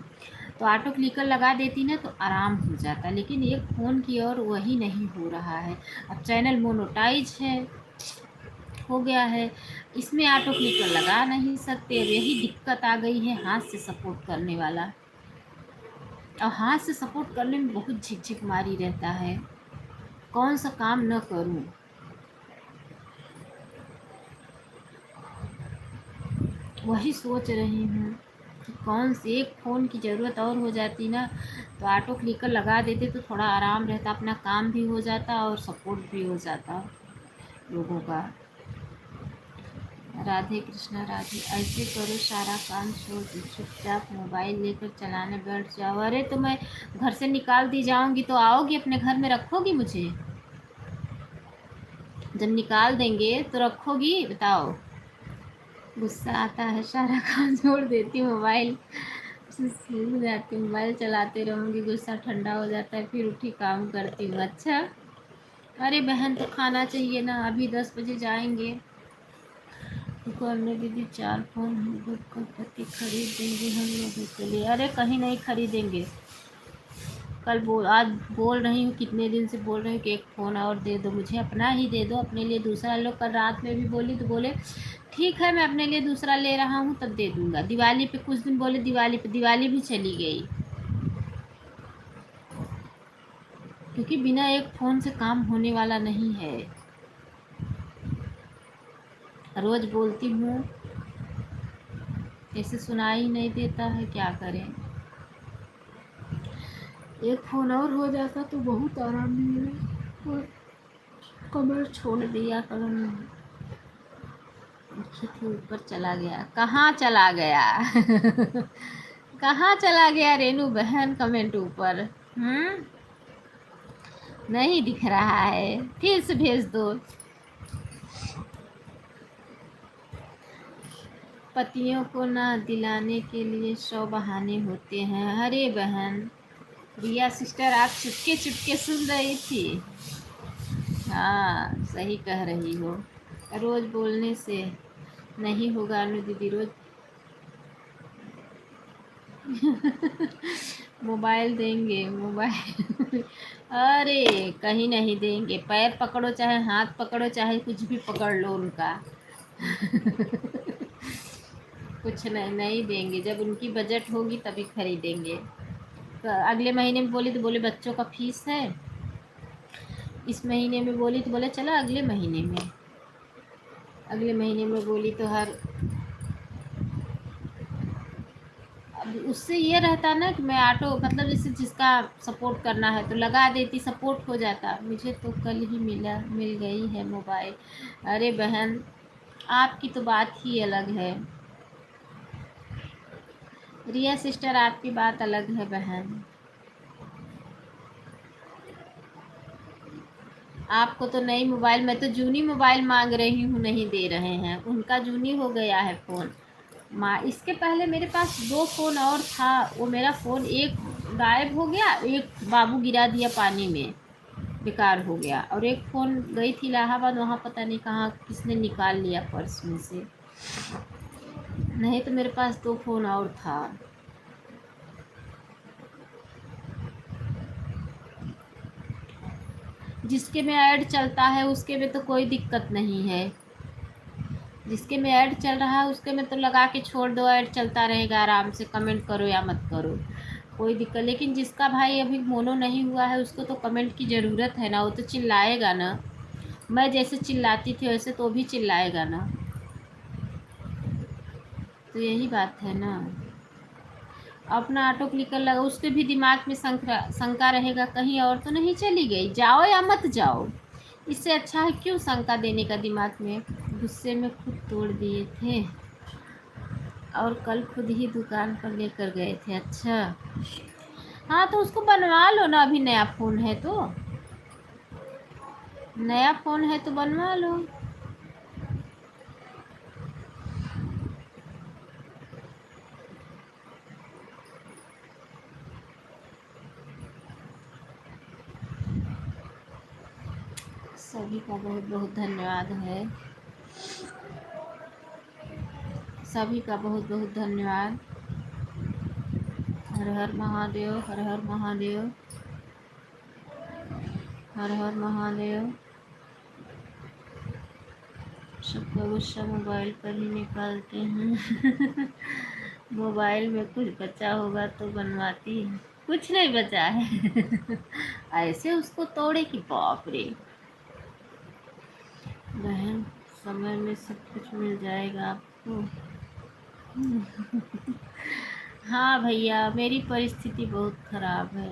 A: तो ऑटो क्लिकर लगा देती ना तो आराम हो जाता, लेकिन एक फ़ोन की और वही नहीं हो रहा है। अब चैनल मोनेटाइज है, हो गया है, इसमें ऑटो क्लिकर लगा नहीं सकते। अब यही दिक्कत आ गई है हाथ से सपोर्ट करने वाला, और हाथ से सपोर्ट करने में बहुत झिकझिक मारी रहता है, कौन सा काम न करूं। वही सोच रही हूँ कि कौन से एक फ़ोन की ज़रूरत और हो जाती ना तो ऑटो क्लिकर लगा देते तो थोड़ा आराम रहता, अपना काम भी हो जाता और सपोर्ट भी हो जाता लोगों का। राधे कृष्णा राधे। ऐसे करो सारा काम छोड़ दो, चुपचाप मोबाइल लेकर चलाने बैठ जाओ। अरे तो मैं घर से निकाल दी जाऊंगी तो आओगी अपने घर में, रखोगी मुझे? जब निकाल देंगे तो रखोगी बताओ? गुस्सा आता है, सारा काम छोड़ देती हूँ, मोबाइल से सूख जाती हूँ, मोबाइल चलाते रहूँगी, गुस्सा ठंडा हो जाता है, फिर उठी काम करती हूँ। अच्छा, अरे बहन तो खाना चाहिए ना, अभी 10 बजे जाएंगे दुकान में। दीदी 4 फोन हम लोग का पति खरीद देंगे हम लोगों के लिए। अरे कहीं नहीं खरीदेंगे, आज बोल रही हूँ, कितने दिन से बोल रही हूँ कि एक फ़ोन और दे दो मुझे, अपना ही दे दो, अपने लिए दूसरा लो। कल रात में भी बोली तो बोले ठीक है मैं अपने लिए दूसरा ले रहा हूँ तब दे दूँगा। दिवाली पे कुछ दिन बोले, दिवाली पे, दिवाली भी चली गई, क्योंकि बिना एक फ़ोन से काम होने वाला नहीं है। रोज़ बोलती हूँ, ऐसे सुनाई नहीं देता है, क्या करें। एक फ़ोन और हो जाता तो बहुत आराम मिलेगा। और कमर छोड़ दिया, कलम खिड़की ऊपर चला गया, कहाँ चला गया? कहाँ चला गया रेनू बहन? कमेंट ऊपर नहीं दिख रहा है, फिर से भेज दो। पतियों को ना दिलाने के लिए 100 बहाने होते हैं। अरे बहन रिया सिस्टर, आप चुपके चुपके सुन रही थी? हाँ सही कह रही हो, रोज़ बोलने से नहीं होगा अनु दीदी, रोज़ मोबाइल देंगे, मोबाइल अरे कहीं नहीं देंगे, पैर पकड़ो चाहे हाथ पकड़ो चाहे कुछ भी पकड़ लो उनका। कुछ नहीं, नहीं देंगे, जब उनकी बजट होगी तभी खरीदेंगे। तो अगले महीने में बोली तो बोले बच्चों का फीस है, इस महीने में बोली तो बोले चलो अगले महीने में, अगले महीने में बोली तो हर, अब उससे ये रहता ना कि मैं ऑटो मतलब जैसे जिसका सपोर्ट करना है तो लगा देती, सपोर्ट हो जाता। मुझे तो कल ही मिल गई है मोबाइल। अरे बहन आपकी तो बात ही अलग है, रिया सिस्टर आपकी बात अलग है बहन। आपको तो नई मोबाइल, मैं तो जूनी मोबाइल मांग रही हूँ, नहीं दे रहे हैं। उनका जूनी हो गया है फ़ोन। माँ, इसके पहले मेरे पास 2 फ़ोन और था। वो मेरा फ़ोन एक गायब हो गया, एक बाबू गिरा दिया पानी में, बेकार हो गया। और एक फ़ोन गई थी इलाहाबाद, वहाँ पता नहीं कहाँ किसने निकाल लिया पर्स में से। नहीं तो मेरे पास 2 फ़ोन और था। जिसके में ऐड चलता है उसके में तो कोई दिक्कत नहीं है। जिसके में ऐड चल रहा है उसके में तो लगा के छोड़ दो, ऐड चलता रहेगा आराम से, कमेंट करो या मत करो, कोई दिक्कत। लेकिन जिसका भाई अभी मोनो नहीं हुआ है उसको तो कमेंट की ज़रूरत है ना, वो तो चिल्लाएगा ना। मैं जैसे चिल्लाती थी वैसे तो भी चिल्लाएगा ना। तो यही बात है ना। अपना ऑटो क्लिकर लगा, उसके भी दिमाग में शंका रहेगा कहीं और तो नहीं चली गई, जाओ या मत जाओ। इससे अच्छा है क्यों शंका देने का दिमाग में। गुस्से में खुद तोड़ दिए थे और कल खुद ही दुकान पर लेकर गए थे। अच्छा, हाँ तो उसको बनवा लो ना, अभी नया फ़ोन है तो। नया फ़ोन है तो बनवा लो। सभी का बहुत बहुत धन्यवाद है। सभी का बहुत बहुत धन्यवाद। हर हर महादेव, हर हर महादेव, हर हर महादेव। सबका गुस्सा मोबाइल पर ही निकालते हैं। मोबाइल में कुछ बचा होगा तो बनवाती है। कुछ नहीं बचा है। ऐसे उसको तोड़े कि बाप रे। बहन, समय में सब कुछ मिल जाएगा आपको। हाँ भैया, मेरी परिस्थिति बहुत ख़राब है।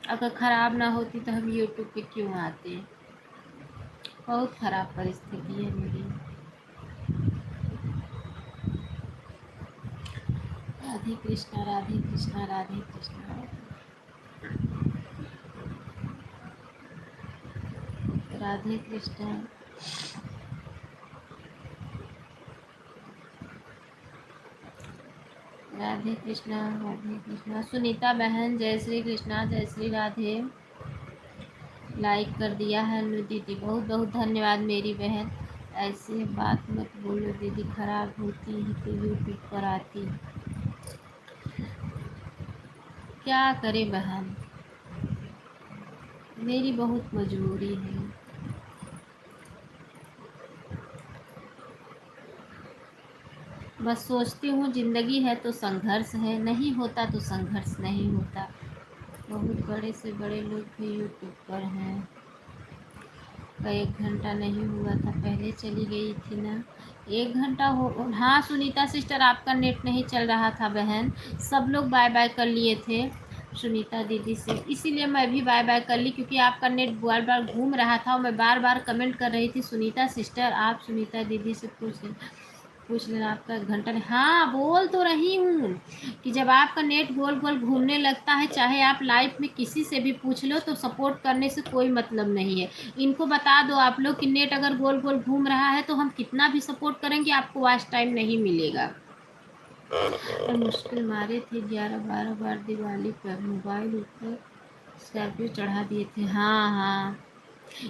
A: अगर ख़राब ना होती तो हम यूट्यूब पे क्यों आते। बहुत ख़राब परिस्थिति है मेरी। राधे कृष्णा, राधे कृष्णा, राधे कृष्णा। राधे कृष्णा। राधे कृष्णा, राधे कृष्णा। सुनीता बहन, जय श्री कृष्णा, जय श्री राधे। लाइक कर दिया है नु दीदी, बहुत बहुत धन्यवाद मेरी बहन। ऐसे बात मत बोलो दीदी, खराब होती है तो यूट्यूब पर आती। क्या करे बहन, मेरी बहुत मजबूरी है। बस सोचती हूँ ज़िंदगी है तो संघर्ष है, नहीं होता तो संघर्ष नहीं होता। बहुत बड़े से बड़े लोग भी यूट्यूब पर हैं। का 1 घंटा नहीं हुआ था, पहले चली गई थी ना। 1 घंटा हो। हाँ सुनीता सिस्टर, आपका नेट नहीं चल रहा था बहन। सब लोग बाय बाय कर लिए थे सुनीता दीदी से, इसीलिए मैं भी बाय बाय कर ली, क्योंकि आपका नेट बार बार घूम रहा था और मैं बार बार कमेंट कर रही थी सुनीता सिस्टर आप सुनीता दीदी से पूछ लेना आपका 1 घंटा नहीं। हाँ बोल तो रही हूँ कि जब आपका नेट गोल गोल घूमने लगता है, चाहे आप लाइव में किसी से भी पूछ लो, तो सपोर्ट करने से कोई मतलब नहीं है। इनको बता दो आप लोग कि नेट अगर गोल गोल घूम रहा है तो हम कितना भी सपोर्ट करेंगे, आपको वॉच टाइम नहीं मिलेगा। तो मुश्किल मारे थे 11-12 बार दिवाली पर, मोबाइल ऊपर स्कॉर्पियो चढ़ा दिए थे। हाँ हाँ,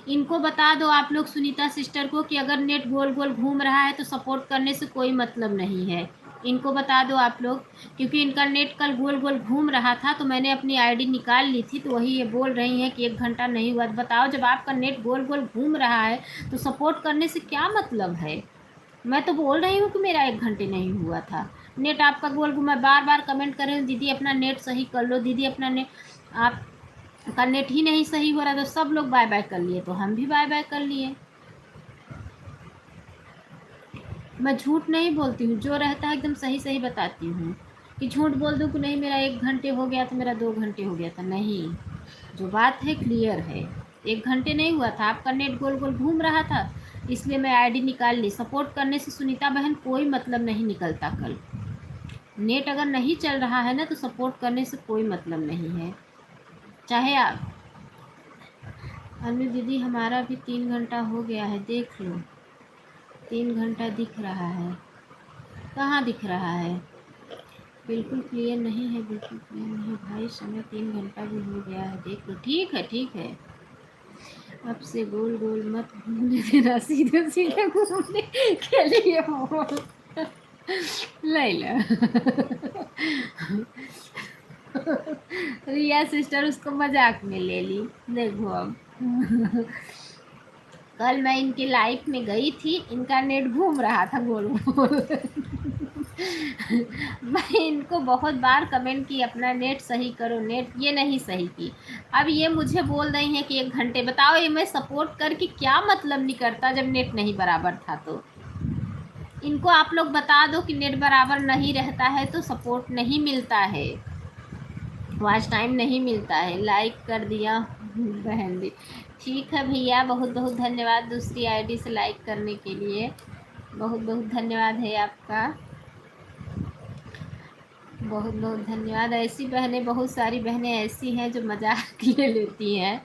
A: इनको बता दो आप लोग सुनीता सिस्टर को कि अगर नेट गोल गोल घूम रहा है तो सपोर्ट करने से कोई मतलब नहीं है। इनको बता दो आप लोग, क्योंकि इनका नेट कल गोल गोल घूम रहा था तो मैंने अपनी आईडी निकाल ली थी, तो वही ये बोल रही हैं कि 1 घंटा नहीं हुआ। बताओ, जब आपका नेट गोल गोल घूम रहा है तो सपोर्ट करने से क्या मतलब है। मैं तो बोल रही हूँ कि मेरा 1 घंटे नहीं हुआ था। नेट आपका गोल घूमा, बार बार कमेंट कर रही हूँ दीदी अपना नेट सही कर लो, दीदी अपना नेट। आप का नेट ही नहीं सही हो रहा, तो सब लोग बाय बाय कर लिए, तो हम भी बाय बाय कर लिए। मैं झूठ नहीं बोलती हूँ, जो रहता है एकदम सही सही बताती हूँ। कि झूठ बोल दूँ कि नहीं मेरा 1 घंटे हो गया था, मेरा 2 घंटे हो गया था, नहीं। जो बात है क्लियर है। 1 घंटे नहीं हुआ था, आपका नेट गोल गोल घूम रहा था, इसलिए मैं आईडी निकाल ली। सपोर्ट करने से सुनीता बहन कोई मतलब नहीं निकलता। कल नेट अगर नहीं चल रहा है ना तो सपोर्ट करने से कोई मतलब नहीं है। चाहे आप अनु दीदी हमारा भी 3 घंटा हो गया है, देख लो 3 घंटा दिख रहा है। कहाँ दिख रहा है? बिल्कुल क्लियर नहीं है, बिल्कुल क्लियर नहीं भाई, समय 3 घंटा भी हो गया है, देख लो। ठीक है ठीक है, अब से गोल गोल मत घूमने देना, सीधे सीधे घूमने के लिए बोल। लैला रिया सिस्टर उसको मजाक में ले ली। देखो अब कल मैं इनके लाइफ में गई थी, इनका नेट घूम रहा था गोल गोल। मैं इनको बहुत बार कमेंट की अपना नेट सही करो, नेट ये नहीं सही की। अब ये मुझे बोल रही हैं कि 1 घंटे। बताओ ये मैं सपोर्ट करके क्या मतलब नहीं करता जब नेट नहीं बराबर था तो। इनको आप लोग बता दो कि नेट बराबर नहीं रहता है तो सपोर्ट नहीं मिलता है, वॉच टाइम नहीं मिलता है। लाइक कर दिया बहन दी, ठीक है भैया, बहुत बहुत धन्यवाद दूसरी आईडी से लाइक करने के लिए, बहुत बहुत धन्यवाद है आपका, बहुत बहुत धन्यवाद। ऐसी बहनें, बहुत सारी बहनें ऐसी हैं जो मजाक ले लेती हैं।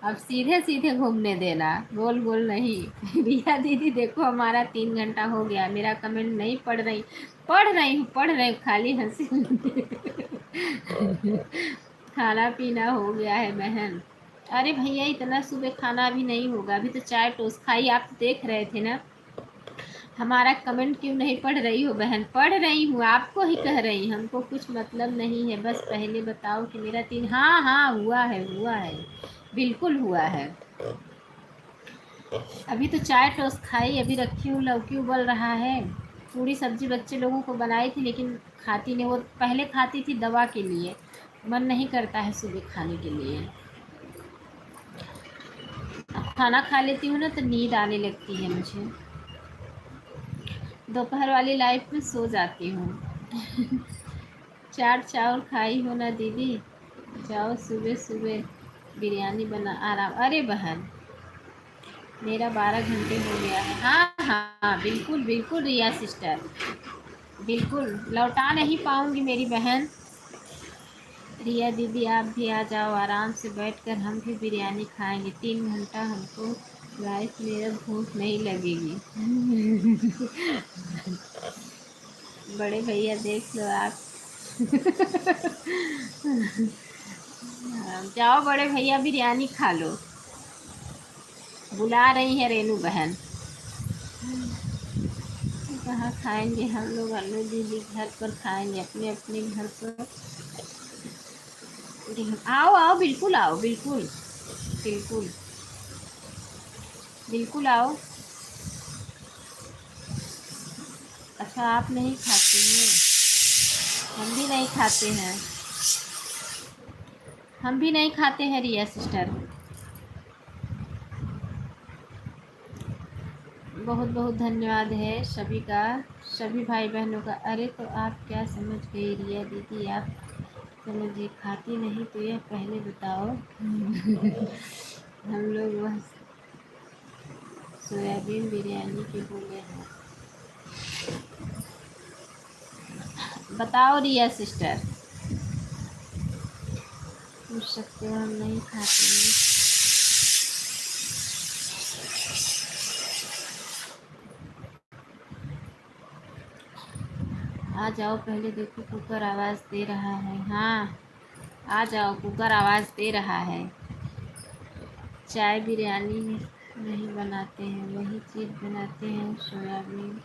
A: अब सीधे सीधे घूमने देना, गोल गोल नहीं। रिया दीदी देखो हमारा 3 घंटा हो गया, मेरा कमेंट नहीं पढ़ रही, पढ़ रही हूँ खाली हंसी। खाना पीना हो गया है बहन। अरे भैया इतना सुबह खाना अभी नहीं होगा, अभी तो चाय टोस्ट खाई, आप तो देख रहे थे ना। हमारा कमेंट क्यों नहीं पढ़ रही हो बहन? पढ़ रही हूँ, आपको ही कह रही, हमको कुछ मतलब नहीं है, बस पहले बताओ कि मेरा 3। हाँ हाँ हुआ है, हुआ है, बिल्कुल हुआ है। अभी तो चाय टोस्ट खाई, अभी रखी हूँ, लौकी उबल रहा है। पूरी सब्जी बच्चे लोगों को बनाई थी लेकिन खाती नहीं, वो पहले खाती थी दवा के लिए, मन नहीं करता है सुबह खाने के लिए। अब खाना खा लेती हूँ ना तो नींद आने लगती है मुझे, दोपहर वाली लाइफ में सो जाती हूँ। चाट चावल खाई हो ना दीदी? जाओ सुबह सुबह बिरयानी बना आराम। अरे बहन मेरा 12 घंटे हो गया है। हाँ हाँ बिल्कुल बिल्कुल रिया सिस्टर, बिल्कुल लौटा नहीं पाऊँगी मेरी बहन। रिया दीदी आप भी आ जाओ, आराम से बैठकर हम भी बिरयानी खाएंगे। 3 घंटा हमको लाइफ में अब भूख नहीं लगेगी। बड़े भैया देख लो आप। जाओ बड़े भैया बिरयानी खा लो, बुला रही है रेनू बहन। कहाँ खाएंगे हम लोग, अनु दीदी घर पर खाएंगे, अपने अपने घर पर। आओ आओ बिल्कुल आओ, बिल्कुल बिल्कुल बिल्कुल आओ। अच्छा आप नहीं खाते हैं? हम भी नहीं खाते हैं, हम भी नहीं खाते हैं रिया सिस्टर। बहुत बहुत धन्यवाद है सभी का, सभी भाई बहनों का। अरे तो आप क्या समझ गई रिया दीदी, आप समझिए, खाती नहीं तो यह पहले बताओ। हम लोग वह सोयाबीन बिरयानी के बोले हैं। बताओ रिया सिस्टर, पूछ सकते हो, हम नहीं खाते हैं। आ जाओ, पहले देखो कुकर आवाज़ दे रहा है। हाँ आ जाओ, कुकर आवाज़ दे रहा है। चाय बिरयानी नहीं बनाते हैं, वही चीज़ बनाते हैं, सोयाबीन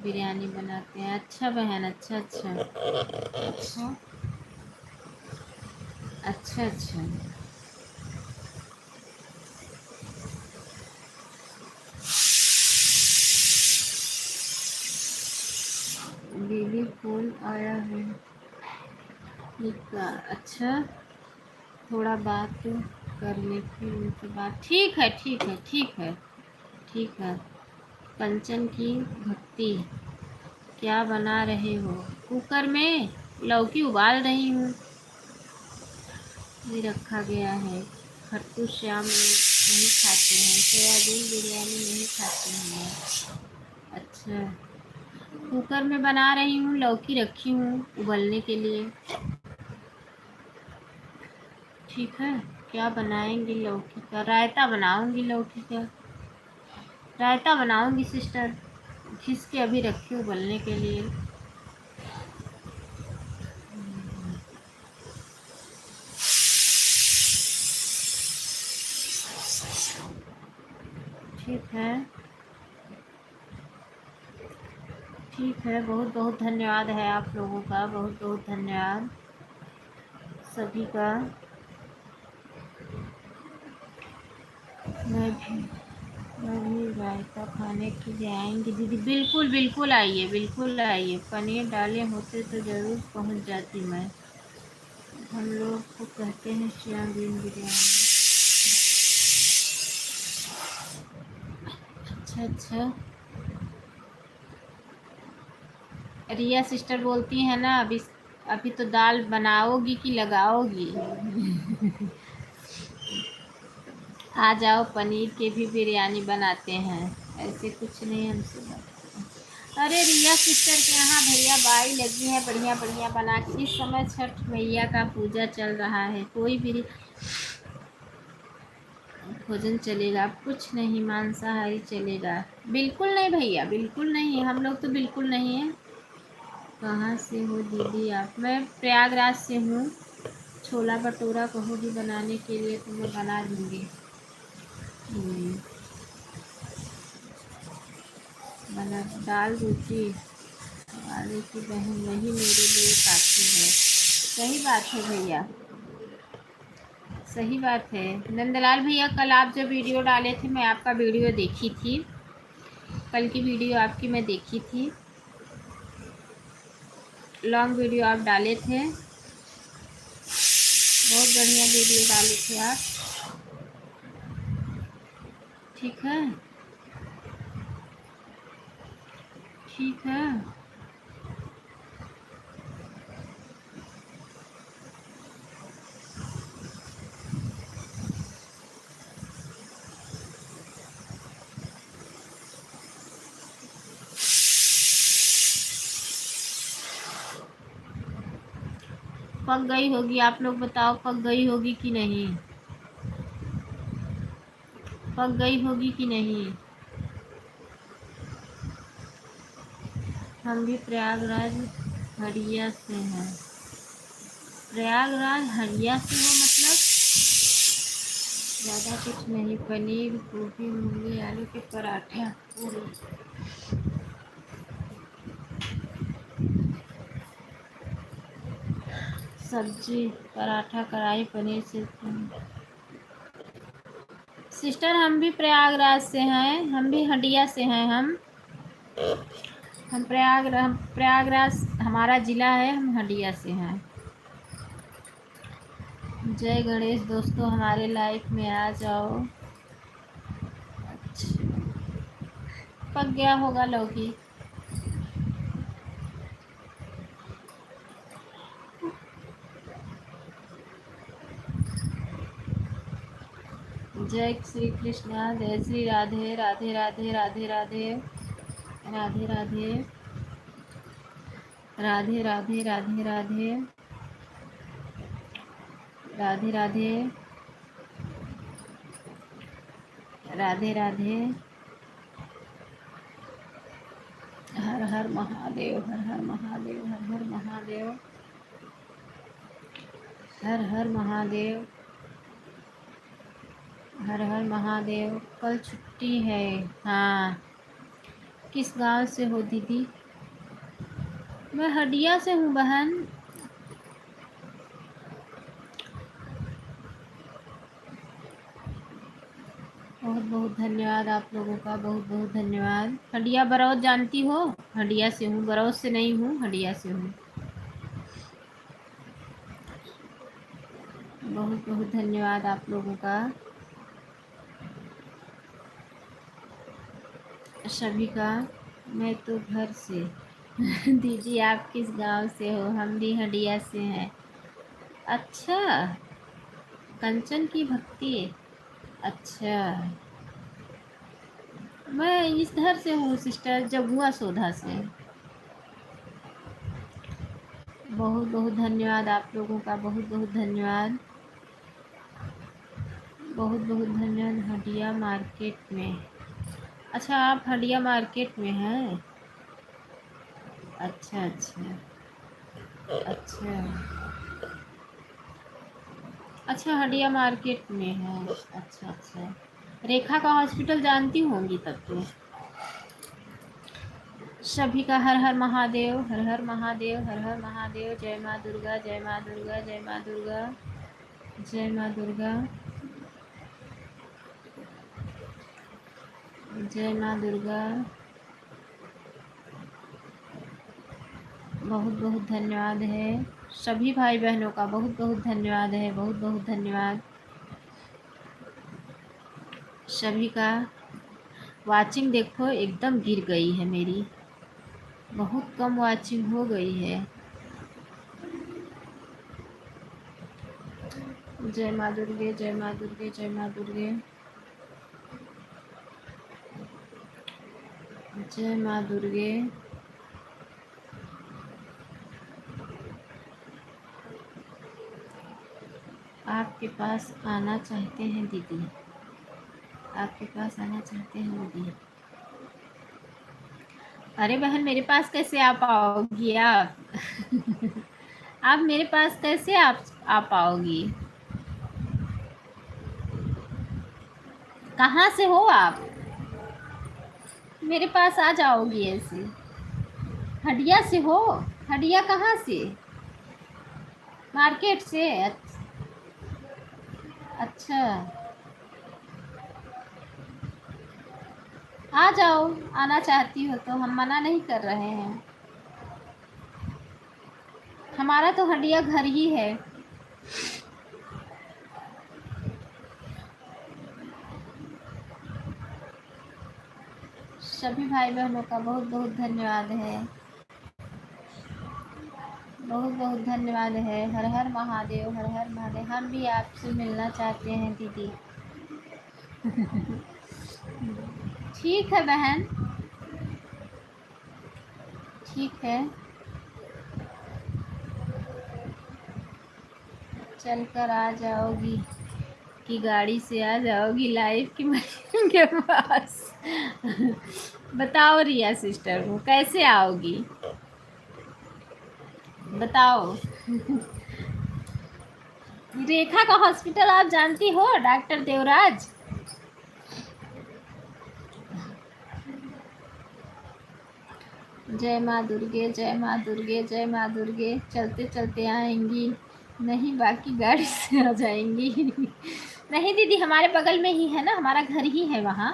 A: बिरयानी बनाते हैं। अच्छा बहन, अच्छा अच्छा अच्छा अच्छा अच्छा। दीदी फोन आया है का? अच्छा थोड़ा बात कर ले फिर उनके बाद। ठीक है ठीक है ठीक है ठीक है। कंचन की भक्ति, क्या बना रहे हो? कुकर में लौकी उबाल रही हूँ, ये रखा गया है। खट्टू श्याम लोग नहीं खाते हैं, सोयाबीन बिरयानी नहीं खाते हैं। अच्छा कुकर में बना रही हूँ, लौकी रखी हूँ उबलने के लिए। ठीक है। क्या बनाएंगी? लौकी का रायता बनाऊंगी। लौकी का रायता बनाऊंगी सिस्टर। घिस के अभी रखी हूँ उबलने के लिए। ठीक है, ठीक है। बहुत बहुत धन्यवाद है आप लोगों का, बहुत बहुत धन्यवाद सभी का। मैं भी मैं भी रायता खाने के लिए आएंगी दीदी। बिल्कुल बिल्कुल आइए, बिल्कुल आइए। पनीर डाले होते तो ज़रूर पहुंच जाती मैं। हम लोग को कहते हैं सोयाबीन बिरयानी। अच्छा अच्छा। रिया सिस्टर बोलती है ना, अभी अभी तो दाल बनाओगी कि लगाओगी? आ जाओ, पनीर के भी बिरयानी बनाते हैं। ऐसे कुछ नहीं हमसे बात। अरे रिया सिस्टर के यहाँ भैया बाई लगी है बढ़िया बढ़िया बना के। इस समय छठ मैया का पूजा चल रहा है, कोई भी भोजन चलेगा, कुछ नहीं मांसाहारी चलेगा। बिल्कुल नहीं भैया, बिल्कुल नहीं, हम लोग तो बिल्कुल नहीं है। कहाँ से हो दीदी आप? मैं प्रयागराज से हूँ। छोला भटूरा कहोगी बनाने के लिए तो मैं बना दूँगी। बना दाल रोटी वाले की बहन वही मेरे लिए काफ़ी है। सही बात है भैया, सही बात है। नंदलाल भैया, कल आप जब वीडियो डाले थे मैं आपका वीडियो देखी थी। कल की वीडियो आपकी मैं देखी थी। लॉन्ग वीडियो आप डाले थे, बहुत बढ़िया वीडियो डाले थे आप। ठीक है, ठीक है। पक गई होगी, आप लोग बताओ पक गई होगी कि नहीं? पक गई होगी कि नहीं? हम भी प्रयागराज हरिया से हैं। प्रयागराज हरिया से हो मतलब? ज़्यादा कुछ नहीं, पनीर गोभी मूली आलू के पराठा पूरी। सब्जी पराठा कढ़ाई पनीर से। सिस्टर हम भी प्रयागराज से हैं, हम भी हंडिया से हैं। हम प्रयागराज हमारा ज़िला है, हम हंडिया से हैं। जय गणेश दोस्तों, हमारे लाइफ में आ जाओ। अच्छा, पक गया होगा लौकी। जय श्री कृष्णा, जय श्री राधे राधे राधे राधे राधे राधे राधे राधे राधे राधे राधे राधे राधे राधे राधे। हर हर महादेव, हर हर महादेव, हर हर महादेव, हर हर महादेव, हर हर महादेव। कल छुट्टी है। हाँ। किस गांव से हो दीदी? मैं हंडिया से हूँ बहन। बहुत बहुत धन्यवाद आप लोगों का, बहुत बहुत धन्यवाद। हंडिया बरौद जानती हो? हंडिया से हूँ, बरौद से नहीं हूँ, हंडिया से हूँ। बहुत बहुत धन्यवाद आप लोगों का, सभी का। मैं तो घर से। दीदी आप किस गांव से हो? हम भी हंडिया से हैं। अच्छा, कंचन की भक्ति। अच्छा, मैं इधर से हूँ सिस्टर, जबुआ सोधा से। बहुत बहुत धन्यवाद आप लोगों का, बहुत बहुत धन्यवाद। बहुत बहुत धन्यवाद। हटिया मार्केट में, अच्छा आप हटिया मार्केट में हैं। अच्छा अच्छा अच्छा अच्छा, हटिया मार्केट में है। अच्छा अच्छा, रेखा का हॉस्पिटल जानती होंगी तब तो। सभी का हर हर महादेव, हर हर महादेव, हर हर महादेव। जय माँ दुर्गा, जय माँ दुर्गा, जय माँ दुर्गा, जय माँ दुर्गा, जय माँ दुर्गा। बहुत बहुत धन्यवाद है सभी भाई बहनों का, बहुत बहुत धन्यवाद है, बहुत बहुत धन्यवाद सभी का। वाचिंग देखो एकदम गिर गई है मेरी, बहुत कम वाचिंग हो गई है। जय माँ दुर्गे, जय माँ दुर्गे, जय माँ दुर्गे, जय माँ दुर्गे। आपके पास आना चाहते हैं दीदी, आपके पास आना चाहते हैं दीदी। अरे बहन, मेरे पास कैसे आ पाओगी आप? आप मेरे पास कैसे आप आ पाओगी? कहाँ से हो आप? मेरे पास आ जाओगी ऐसे? हटिया से हो? हटिया कहाँ से? मार्केट से? अच्छा, आ जाओ, आना चाहती हो तो हम मना नहीं कर रहे हैं। हमारा तो हटिया घर ही है। सभी भाई बहनों का बहुत बहुत धन्यवाद है, बहुत बहुत धन्यवाद है। हर हर महादेव, हर हर महादेव। हम भी आपसे मिलना चाहते हैं दीदी। ठीक है बहन, ठीक है, चल कर आ जाओगी कि गाड़ी से आ जाओगी लाइव की मशीन के पास? बताओ रिया सिस्टर को कैसे आओगी, बताओ। रेखा का हॉस्पिटल आप जानती हो, डॉक्टर देवराज? जय माँ दुर्गे, जय माँ दुर्गे, जय माँ दुर्गे। चलते चलते आएंगी, नहीं बाकी गाड़ी से आ जाएंगी। नहीं दीदी, हमारे बगल में ही है ना, हमारा घर ही है वहाँ।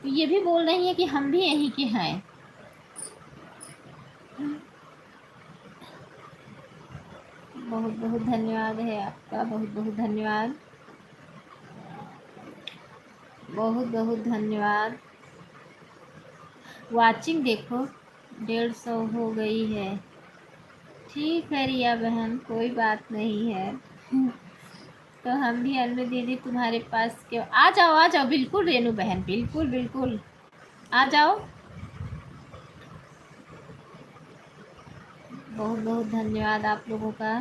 A: तो ये भी बोल रही है कि हम भी यहीं के हैं। बहुत बहुत धन्यवाद है आपका, बहुत बहुत धन्यवाद, बहुत बहुत धन्यवाद। वाचिंग देखो 150 हो गई है। ठीक है रिया बहन, कोई बात नहीं है। तो हम भी अनु दीदी तुम्हारे पास के आ जाओ, आ जाओ, बिल्कुल रेनू बहन, बिल्कुल बिल्कुल आ जाओ। बहुत बहुत धन्यवाद आप लोगों का,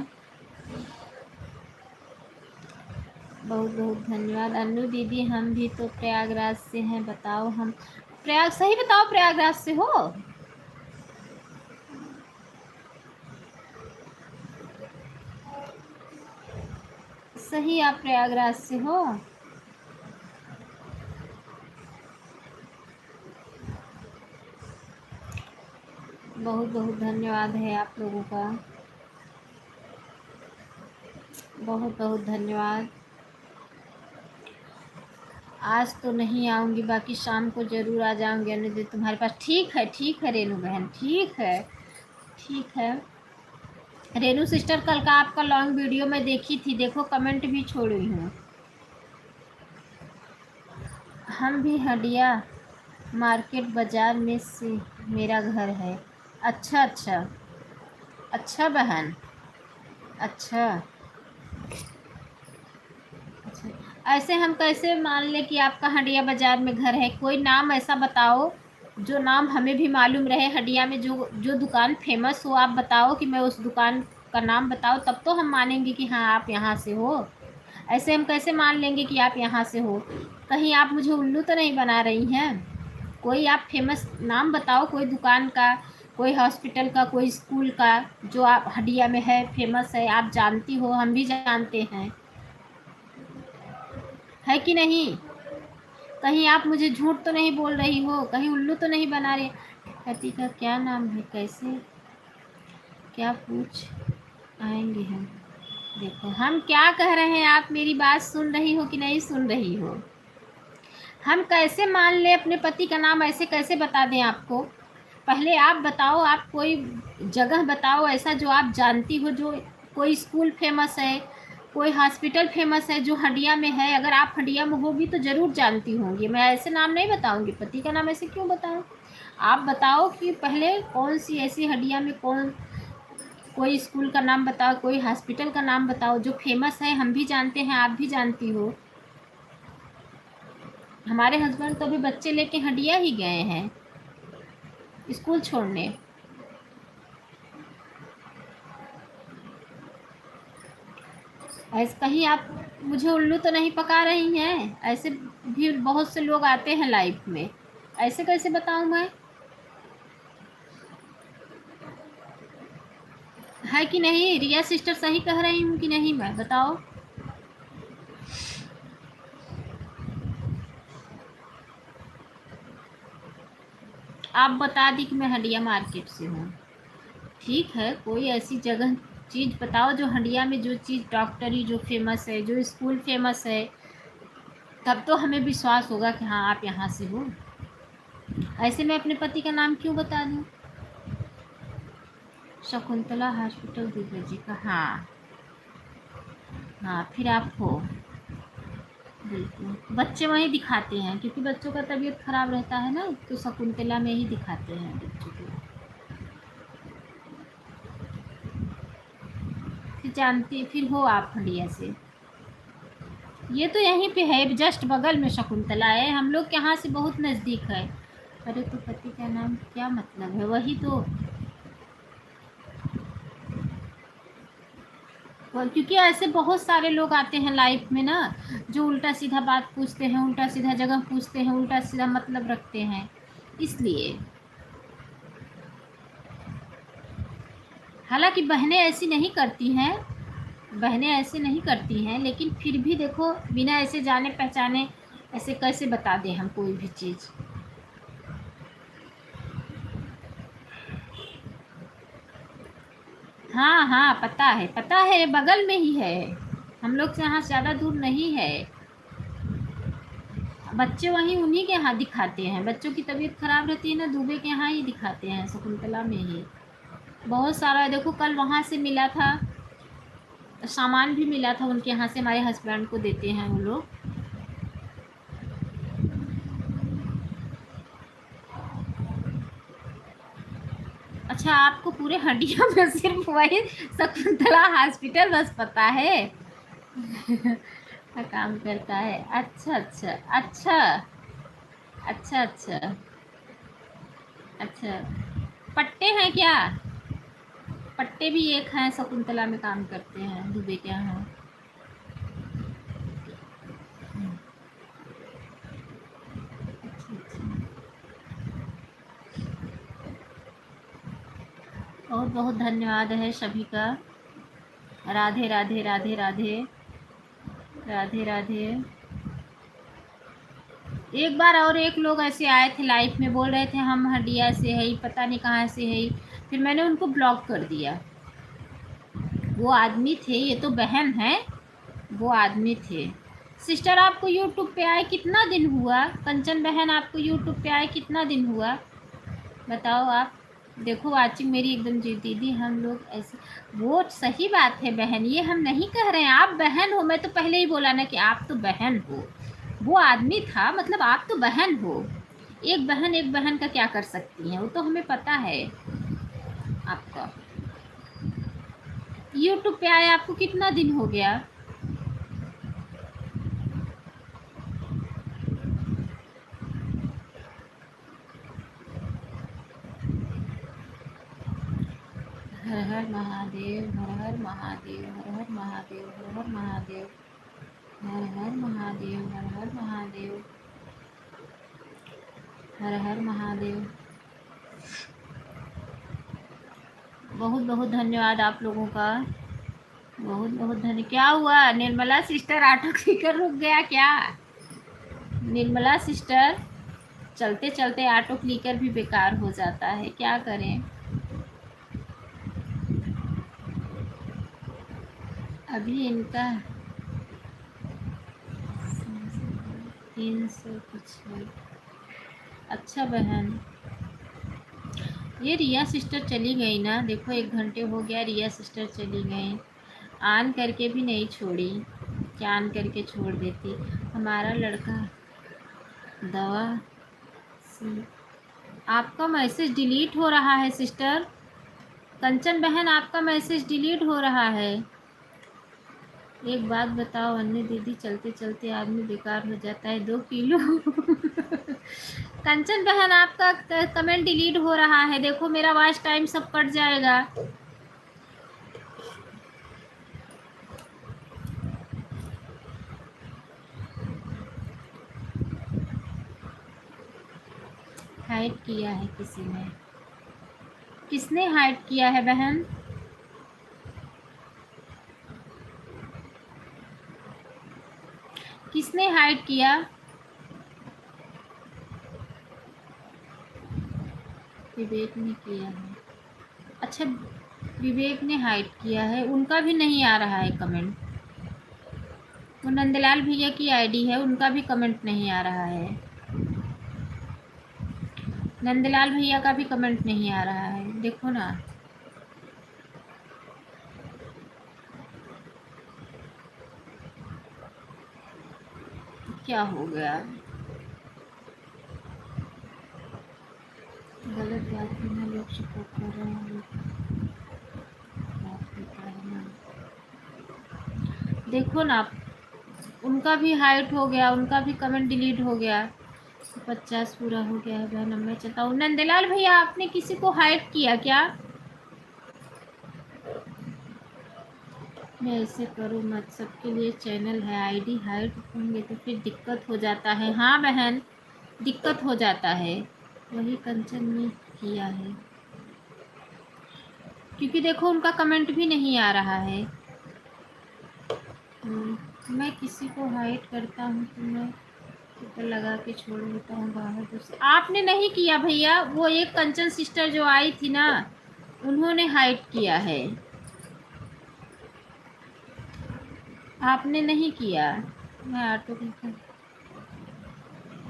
A: बहुत बहुत धन्यवाद। अनु दीदी हम भी तो प्रयागराज से हैं, बताओ हम प्रयाग, सही बताओ, प्रयागराज से हो? सही, आप प्रयागराज से हो? बहुत बहुत धन्यवाद है आप लोगों का, बहुत बहुत धन्यवाद। आज तो नहीं आऊँगी, बाकी शाम को ज़रूर आ जाऊँगी अनुदीदी तुम्हारे पास। ठीक है रेनू बहन, ठीक है, ठीक है। रेनू सिस्टर, कल का आपका लॉन्ग वीडियो मैं देखी थी, देखो कमेंट भी छोड़ी हूँ। हम भी हटिया मार्केट बाज़ार में से मेरा घर है। अच्छा अच्छा, अच्छा बहन, अच्छा अच्छा। ऐसे हम कैसे मान ले कि आपका हटिया बाज़ार में घर है? कोई नाम ऐसा बताओ जो नाम हमें भी मालूम रहे, हटिया में जो जो दुकान फेमस हो, आप बताओ कि मैं उस दुकान का नाम बताओ, तब तो हम मानेंगे कि हाँ आप यहाँ से हो। ऐसे हम कैसे मान लेंगे कि आप यहाँ से हो? कहीं आप मुझे उल्लू तो नहीं बना रही हैं? कोई आप फेमस नाम बताओ, कोई दुकान का, कोई हॉस्पिटल का, कोई स्कूल का, जो आप हंडिया में है, फेमस है, आप जानती हो, हम भी जानते हैं, है कि नहीं? कहीं आप मुझे झूठ तो नहीं बोल रही हो? कहीं उल्लू तो नहीं बना रही? पति का क्या नाम है? कैसे क्या पूछ आएंगे हम? देखो हम क्या कह रहे हैं, आप मेरी बात सुन रही हो कि नहीं सुन रही हो? हम कैसे मान ले अपने पति का नाम, ऐसे कैसे बता दें आपको? पहले आप बताओ, आप कोई जगह बताओ ऐसा जो आप जानती हो, जो कोई स्कूल फेमस है, कोई हॉस्पिटल फेमस है जो हंडिया में है। अगर आप हंडिया में हो भी तो ज़रूर जानती होंगी, मैं ऐसे नाम नहीं बताऊंगी, पति का नाम ऐसे क्यों बताऊं? आप बताओ कि पहले कौन सी ऐसी हंडिया में कौन, कोई स्कूल का नाम बताओ, कोई हॉस्पिटल का नाम बताओ जो फेमस है, हम भी जानते हैं, आप भी जानती हो। हमारे हस्बैंड तो अभी बच्चे लेके हंडिया ही गए हैं स्कूल छोड़ने। ऐसे कहीं आप मुझे उल्लू तो नहीं पका रही हैं? ऐसे भी बहुत से लोग आते हैं लाइफ में, ऐसे कैसे बताऊं मैं? है कि नहीं? रिया सिस्टर सही कह रही हूँ कि नहीं, मैं बताओ। आप बता दी कि मैं हंडिया मार्केट से हूँ। ठीक है, कोई ऐसी जगह चीज़ बताओ जो हंडिया में, जो चीज़ डॉक्टरी जो फेमस है, जो स्कूल फेमस है, तब तो हमें विश्वास होगा कि हाँ आप यहाँ से हो। ऐसे मैं अपने पति का नाम क्यों बता दूँ? शकुंतला हॉस्पिटल दिव्या जी का, हाँ हाँ, फिर आप हो। बिल्कुल, बच्चे वहीं दिखाते हैं क्योंकि बच्चों का तबीयत खराब रहता है ना, तो शकुंतला में ही दिखाते हैं बच्चों को। फिर जानती, फिर हो आप हंडिया से? ये तो यहीं पे है, जस्ट बगल में शकुंतला है, हम लोग के यहाँ से बहुत नज़दीक है। अरे तो पति का नाम क्या मतलब है? वही तो, क्योंकि ऐसे बहुत सारे लोग आते हैं लाइफ में ना, जो उल्टा सीधा बात पूछते हैं, उल्टा सीधा जगह पूछते हैं, उल्टा सीधा मतलब रखते हैं, इसलिए। हालांकि बहनें ऐसी नहीं करती हैं, बहनें ऐसे नहीं करती हैं, लेकिन फिर भी देखो, बिना ऐसे जाने पहचाने ऐसे कैसे बता दें हम कोई भी चीज़? हाँ हाँ, पता है, पता है, बगल में ही है, हम लोग से यहाँ ज़्यादा दूर नहीं है। बच्चे वहीं उन्हीं के यहाँ दिखाते हैं, बच्चों की तबीयत खराब रहती है ना, दुबे के यहाँ ही दिखाते हैं, शकुंतला में ही। बहुत सारा देखो, कल वहाँ से मिला था, सामान भी मिला था उनके यहाँ से, हमारे हस्बैंड को देते हैं वो लोग। अच्छा, आपको पूरे हड्डियों में सिर्फ वही शकुंतला हॉस्पिटल बस पता है? काम करता है, अच्छा अच्छा अच्छा अच्छा अच्छा अच्छा। पट्टे हैं क्या? पट्टे भी एक हैं, शकुंतला में काम करते हैं, दुबे के यहाँ। अच्छा अच्छा। बहुत बहुत धन्यवाद है सभी का। राधे राधे राधे राधे राधे राधे। एक बार और एक लोग ऐसे आए थे लाइफ में, बोल रहे थे हम हंडिया से है, पता नहीं कहाँ से है, फिर मैंने उनको ब्लॉक कर दिया। वो आदमी थे, ये तो बहन है, वो आदमी थे। सिस्टर आपको यूट्यूब पे आए कितना दिन हुआ? कंचन बहन आपको यूट्यूब पे आए कितना दिन हुआ, बताओ आप? देखो वाचिंग मेरी एकदम जी दीदी, हम लोग ऐसे, वो सही बात है बहन, ये हम नहीं कह रहे हैं, आप बहन हो, मैं तो पहले ही बोला ना कि आप तो बहन हो। वो आदमी था, मतलब आप तो बहन हो। एक बहन का क्या कर सकती हैं, वो तो हमें पता है आपका। यूट्यूब पे आए आपको कितना दिन हो गया? हर हर महादेव, हर हर महादेव, हर हर महादेव, हर हर महादेव। हर हर महादेव, हर हर महादेव, हर हर महादेव। बहुत बहुत धन्यवाद आप लोगों का, बहुत बहुत धन्य। क्या हुआ निर्मला सिस्टर, ऑटो क्लिकर रुक गया क्या? निर्मला सिस्टर, चलते चलते ऑटो क्लिकर भी बेकार हो जाता है, क्या करें। अभी इनका 300 कुछ है। अच्छा बहन, ये रिया सिस्टर चली गई ना, देखो 1 घंटे हो गया, रिया सिस्टर चली गई। ऑन करके भी नहीं छोड़ी, क्या ऑन करके छोड़ देती। हमारा लड़का दवा से। आपका मैसेज डिलीट हो रहा है सिस्टर कंचन बहन, आपका मैसेज डिलीट हो रहा है। एक बात बताओ अन्य दीदी, चलते चलते आदमी बेकार हो जाता है 2 किलो। कंचन बहन, आपका कमेंट डिलीट हो रहा है, देखो मेरा वॉच टाइम सब कट जाएगा। हाइड किया है किसी ने, किसने हाइड किया है बहन? किसने हाइड किया? विवेक ने किया है। अच्छा, विवेक ने हाइड किया है, उनका भी नहीं आ रहा है कमेंट। वो नंदलाल भैया की आईडी है, उनका भी कमेंट नहीं आ रहा है। नंदलाल भैया का भी कमेंट नहीं आ रहा है, देखो ना। क्या हो गया? गलत बात है ना, लोग सपोर्ट कर रहे हैं, बात होता है ना। देखो ना, उनका भी हाइट हो गया, उनका भी कमेंट डिलीट हो गया। 50 पूरा हो गया है बहन, अब मैं चलता हूँ। नंदलाल भैया, आपने किसी को हाइड किया क्या? मैं ऐसे करूँ मत, सबके लिए चैनल है, आईडी हाइड होंगे तो फिर दिक्कत हो जाता है। हाँ बहन, दिक्कत हो जाता है। वही कंचन ने किया है, क्योंकि देखो उनका कमेंट भी नहीं आ रहा है। मैं किसी को हाइड करता हूँ तो मैं ऊपर लगा के छोड़ देता हूँ बाहर। दूसरे आपने नहीं किया भैया, वो एक कंचन सिस्टर जो आई थी ना, उन्होंने हाइड किया है, आपने नहीं किया। मैं ऑटो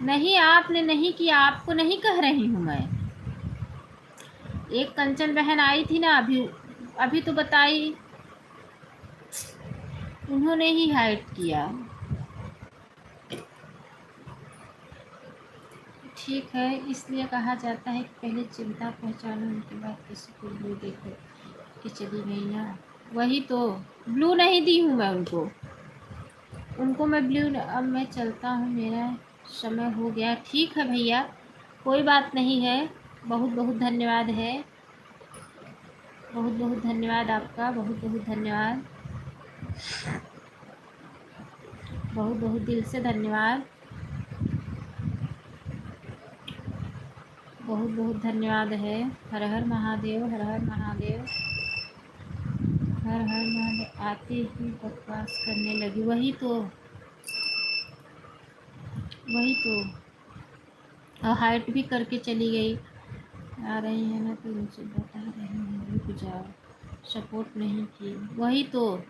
A: नहीं, आपने नहीं किया, आपको नहीं कह रही हूँ मैं। एक कंचन बहन आई थी ना अभी, अभी तो बताई, उन्होंने ही हाइड किया। ठीक है, इसलिए कहा जाता है कि पहले चिंता पहचानो, उनके बाद किसी को ब्लू देखो कि चली गई ना। वही तो, ब्लू नहीं दी हूँ मैं उनको, उनको मैं ब्लू। अब मैं चलता हूँ, मेरा समय हो गया। ठीक है भैया, कोई बात नहीं है। बहुत बहुत धन्यवाद है, बहुत बहुत धन्यवाद आपका, बहुत बहुत धन्यवाद, बहुत बहुत दिल से धन्यवाद, बहुत बहुत धन्यवाद है। हर हर महादेव, हर हर महादेव, हर हर महादेव। आते ही बकवास करने लगी, वही तो, वही तो, और हाइट भी करके चली गई। आ रही है ना तो उनसे बता रही हैं, रुक जाओ, सपोर्ट नहीं की। वही तो,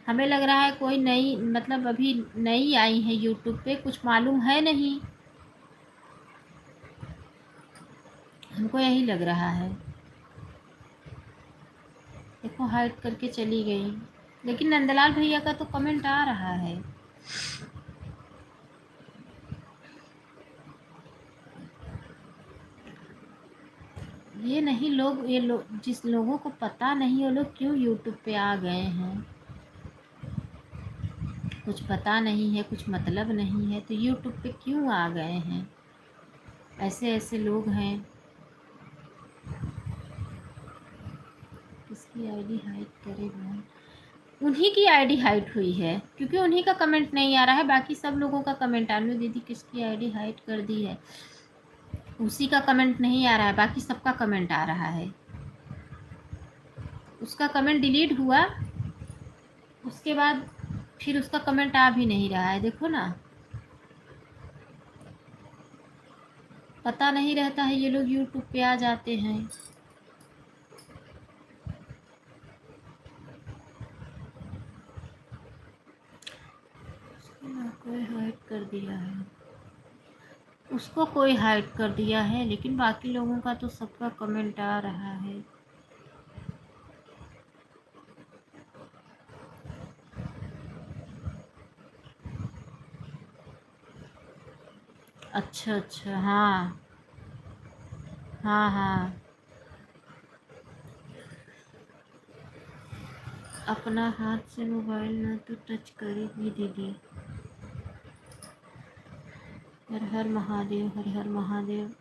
A: हमें लग रहा है कोई नई, मतलब अभी नई आई है यूट्यूब पे, कुछ मालूम है नहीं, हमको यही लग रहा है। देखो हाइड करके चली गई, लेकिन नंदलाल भैया का तो कमेंट आ रहा है। ये नहीं लोग, ये लोग, जिस लोगों को पता नहीं वो लोग क्यों यूट्यूब पे आ गए हैं। कुछ पता नहीं है, कुछ मतलब नहीं है, तो यूट्यूब पे क्यों आ गए हैं? ऐसे ऐसे लोग हैं। किसकी आईडी हाइड करे बहन? उन्हीं की आईडी हाइड हुई है, क्योंकि उन्हीं का कमेंट नहीं आ रहा है, बाकी सब लोगों का कमेंट आ रहा है। दीदी किसकी आईडी हाइड कर दी है, उसी का कमेंट नहीं आ रहा है, बाकी सबका कमेंट आ रहा है। उसका कमेंट डिलीट हुआ, उसके बाद फिर उसका कमेंट आ भी नहीं रहा है, देखो ना। पता नहीं रहता है, ये लोग यूट्यूब पे आ जाते हैं। कोई हाइड कर दिया है, उसको कोई हाइड कर दिया है, लेकिन बाकी लोगों का तो सबका कमेंट आ रहा है। अच्छा अच्छा, हाँ हाँ हाँ। अपना हाथ से मोबाइल ना तो टच करेगी दीदी। हर हर महादेव, हर हर महादेव।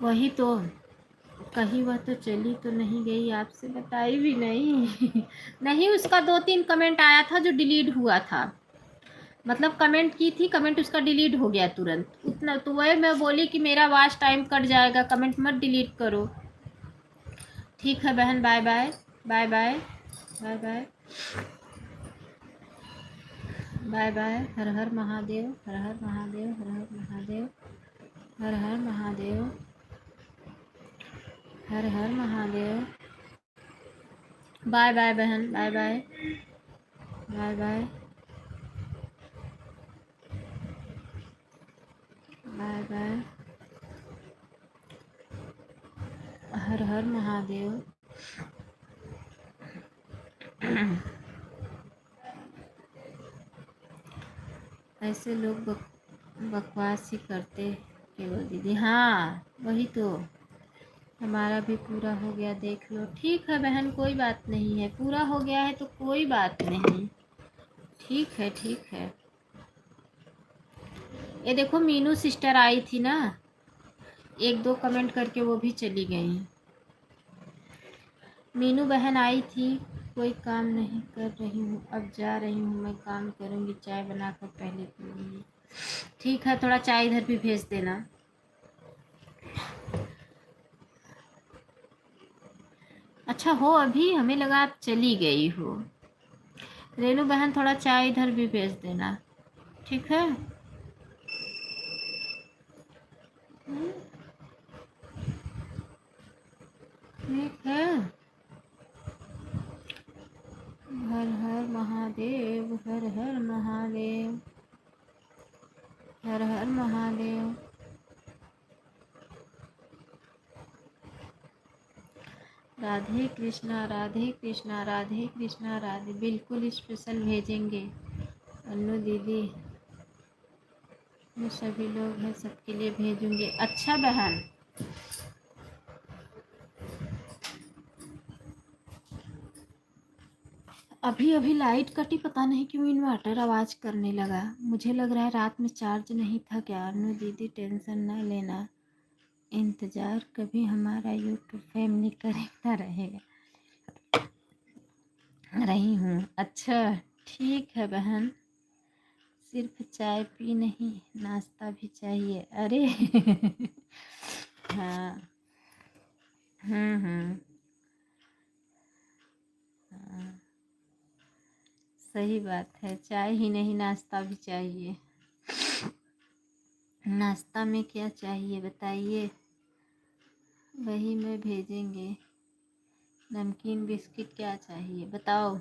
A: वही तो, कहीं वह तो चली तो नहीं गई, आपसे बताई भी नहीं। नहीं, उसका 2-3 कमेंट आया था जो डिलीट हुआ था, मतलब कमेंट की थी, कमेंट उसका डिलीट हो गया तुरंत, उतना तो वही मैं बोली कि मेरा वॉच टाइम कट जाएगा, कमेंट मत डिलीट करो। ठीक है बहन, bye bye. Bye bye. Bye bye. Bye bye. Har Har Mahadev, Har Har Mahadev, Har Har Mahadev, Har Har Mahadev, Har Har Mahadev. Bye bye बहन, bye bye. Bye bye. Bye bye. Har Har Mahadev. ऐसे लोग बकवास ही करते केवल दीदी। हाँ वही तो, हमारा भी पूरा हो गया, देख लो। ठीक है बहन, कोई बात नहीं है, पूरा हो गया है तो कोई बात नहीं। ठीक है, ठीक है। ये देखो मीनू सिस्टर आई थी ना, 1-2 कमेंट करके वो भी चली गई। मीनू बहन आई थी। कोई काम नहीं कर रही हूँ, अब जा रही हूँ, मैं काम करूँगी, चाय बनाकर पहले पीऊँगी। ठीक है, थोड़ा चाय इधर भी भेज देना। अच्छा हो, अभी हमें लगा आप चली गई हो। रेनू बहन थोड़ा चाय इधर भी भेज देना, ठीक है। ठीक है। हर हर महादेव, हर हर महादेव, हर हर महादेव। राधे कृष्णा, राधे कृष्णा, राधे कृष्णा, राधे। बिल्कुल स्पेशल भेजेंगे अन्नू दीदी, ये सभी लोग हैं, सबके लिए भेजूंगे। अच्छा बहन, अभी अभी लाइट कटी, पता नहीं क्यों इन्वर्टर आवाज़ करने लगा। मुझे लग रहा है रात में चार्ज नहीं था क्या। अन्नू दीदी टेंशन ना लेना, इंतज़ार कभी हमारा यूट्यूब फैमिली करता रहेगा। रही हूँ। अच्छा ठीक है बहन, सिर्फ चाय पी नहीं, नाश्ता भी चाहिए। अरे हाँ। हम्म। हाँ, सही बात है, चाय ही नहीं नाश्ता भी चाहिए। नाश्ता में क्या चाहिए बताइए, वही में भेजेंगे। नमकीन बिस्किट क्या चाहिए बताओ,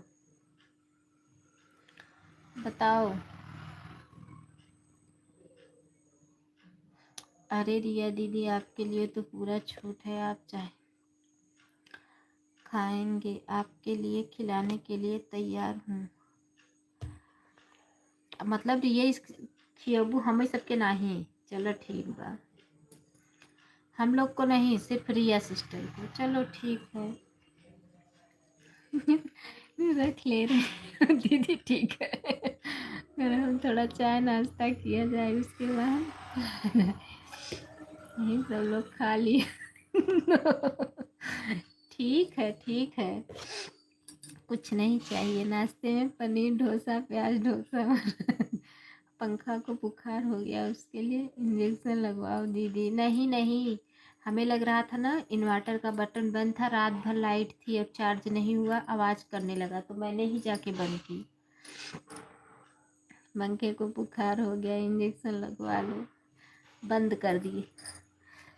A: बताओ। अरे रिया दीदी, आपके लिए तो पूरा छूट है, आप चाहे खाएंगे, आपके लिए खिलाने के लिए तैयार हूँ। मतलब ये इस खियाबू हमें सबके नहीं। चलो ठीक बा, हम लोग को नहीं, सिर्फ रिया सिस्टर को। चलो ठीक है। रख ले रहे दीदी, ठीक है। फिर हम थोड़ा चाय नाश्ता किया जाए, उसके बाद यही सब लोग खा लिए। ठीक है, ठीक है। कुछ नहीं चाहिए नाश्ते में, पनीर डोसा, प्याज डोसा। पंखा को बुखार हो गया, उसके लिए इंजेक्शन लगवाओ दीदी। नहीं नहीं, हमें लग रहा था ना इन्वर्टर का बटन बंद था, रात भर लाइट थी और चार्ज नहीं हुआ, आवाज़ करने लगा तो मैंने ही जाके बंद की। पंखे को बुखार हो गया, इंजेक्शन लगवा लो। बंद कर दिए।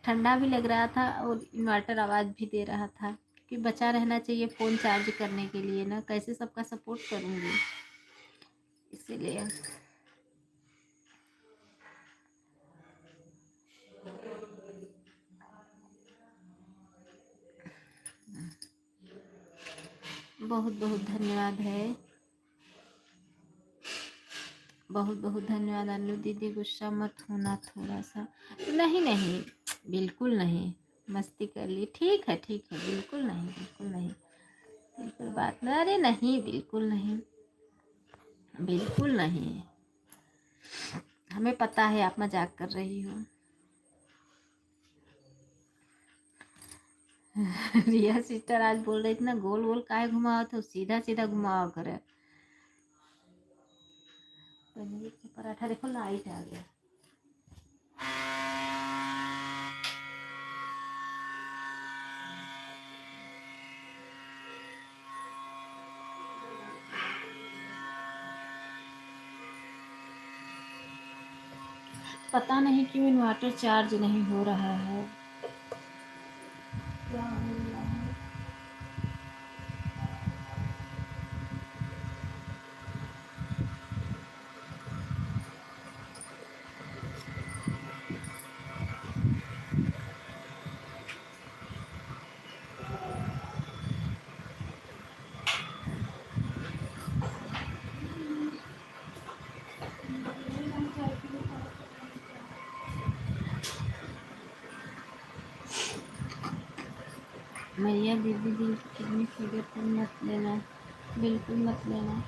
A: ठंडा भी लग रहा था और इन्वर्टर आवाज़ भी दे रहा था, कि बचा रहना चाहिए फ़ोन चार्ज करने के लिए ना, कैसे सबका सपोर्ट करूँगी, इसीलिए। बहुत बहुत धन्यवाद है, बहुत बहुत धन्यवाद अन्नू दीदी, गुस्सा मत होना थोड़ा सा। नहीं नहीं, बिल्कुल नहीं, मस्ती कर ली। ठीक है, ठीक है, बिल्कुल नहीं, बिल्कुल नहीं, बिल्कुल बात नहीं, अरे नहीं, बिल्कुल नहीं, बिल्कुल नहीं। हमें पता है आप मजाक कर रही हो। रिया सिस्टर आज बोल रही थी ना, गोल गोल काहे घुमाओ, तो सीधा सीधा घुमाओ करे। पनीर के पराठा, देखो लाइट आ गया। पता नहीं क्यों इन्वर्टर चार्ज नहीं हो रहा है, क्या हो रहा है। मैया दीदी दिल की किडनी फेलियर पर मत लेना, बिल्कुल मत लेना।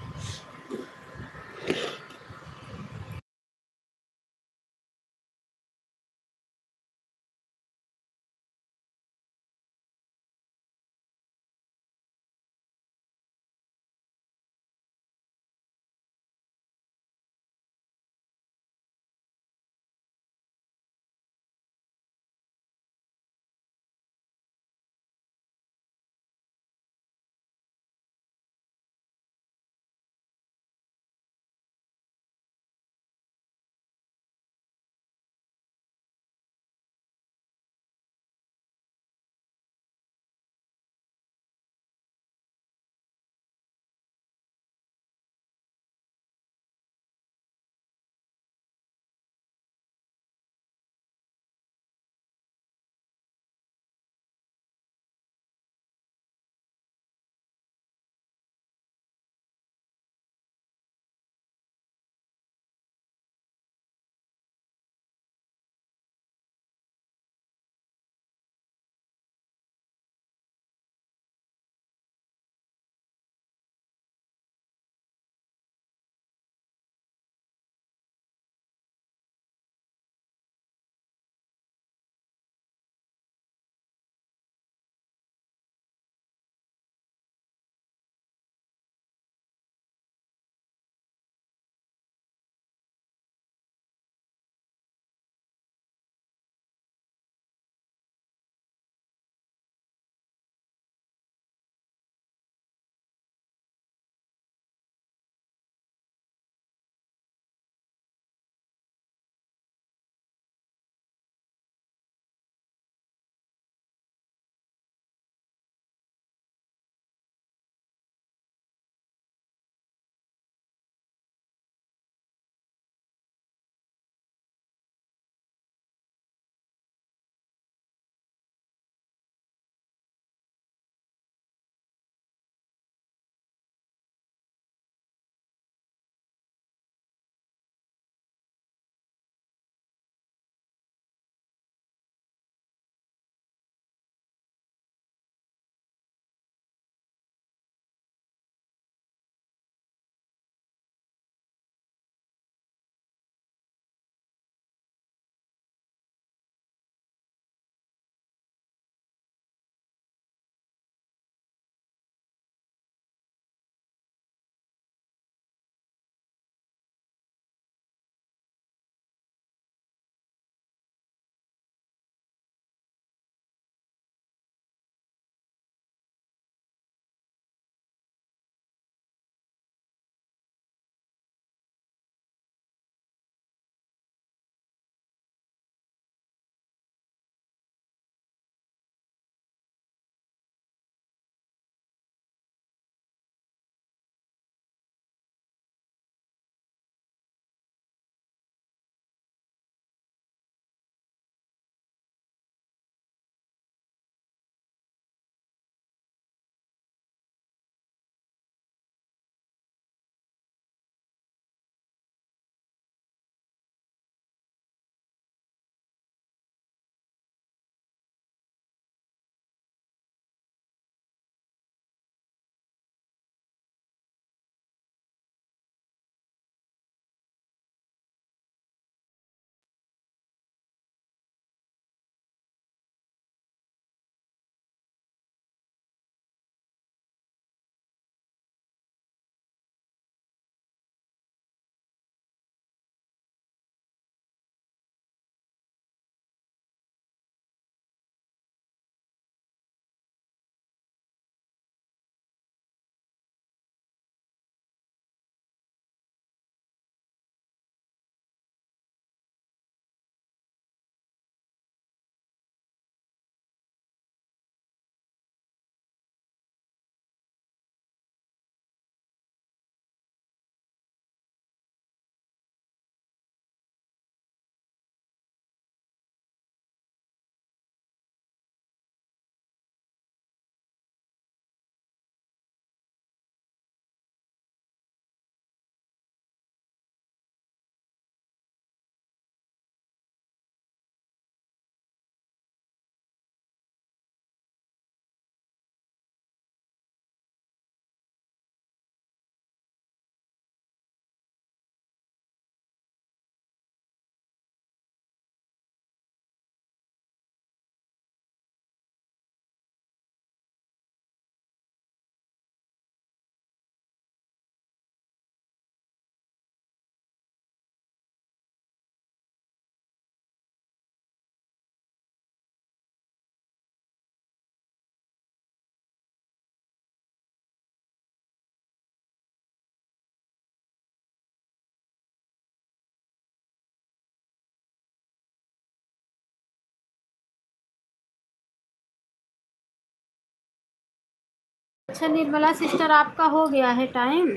A: अच्छा निर्मला सिस्टर, आपका हो गया है टाइम।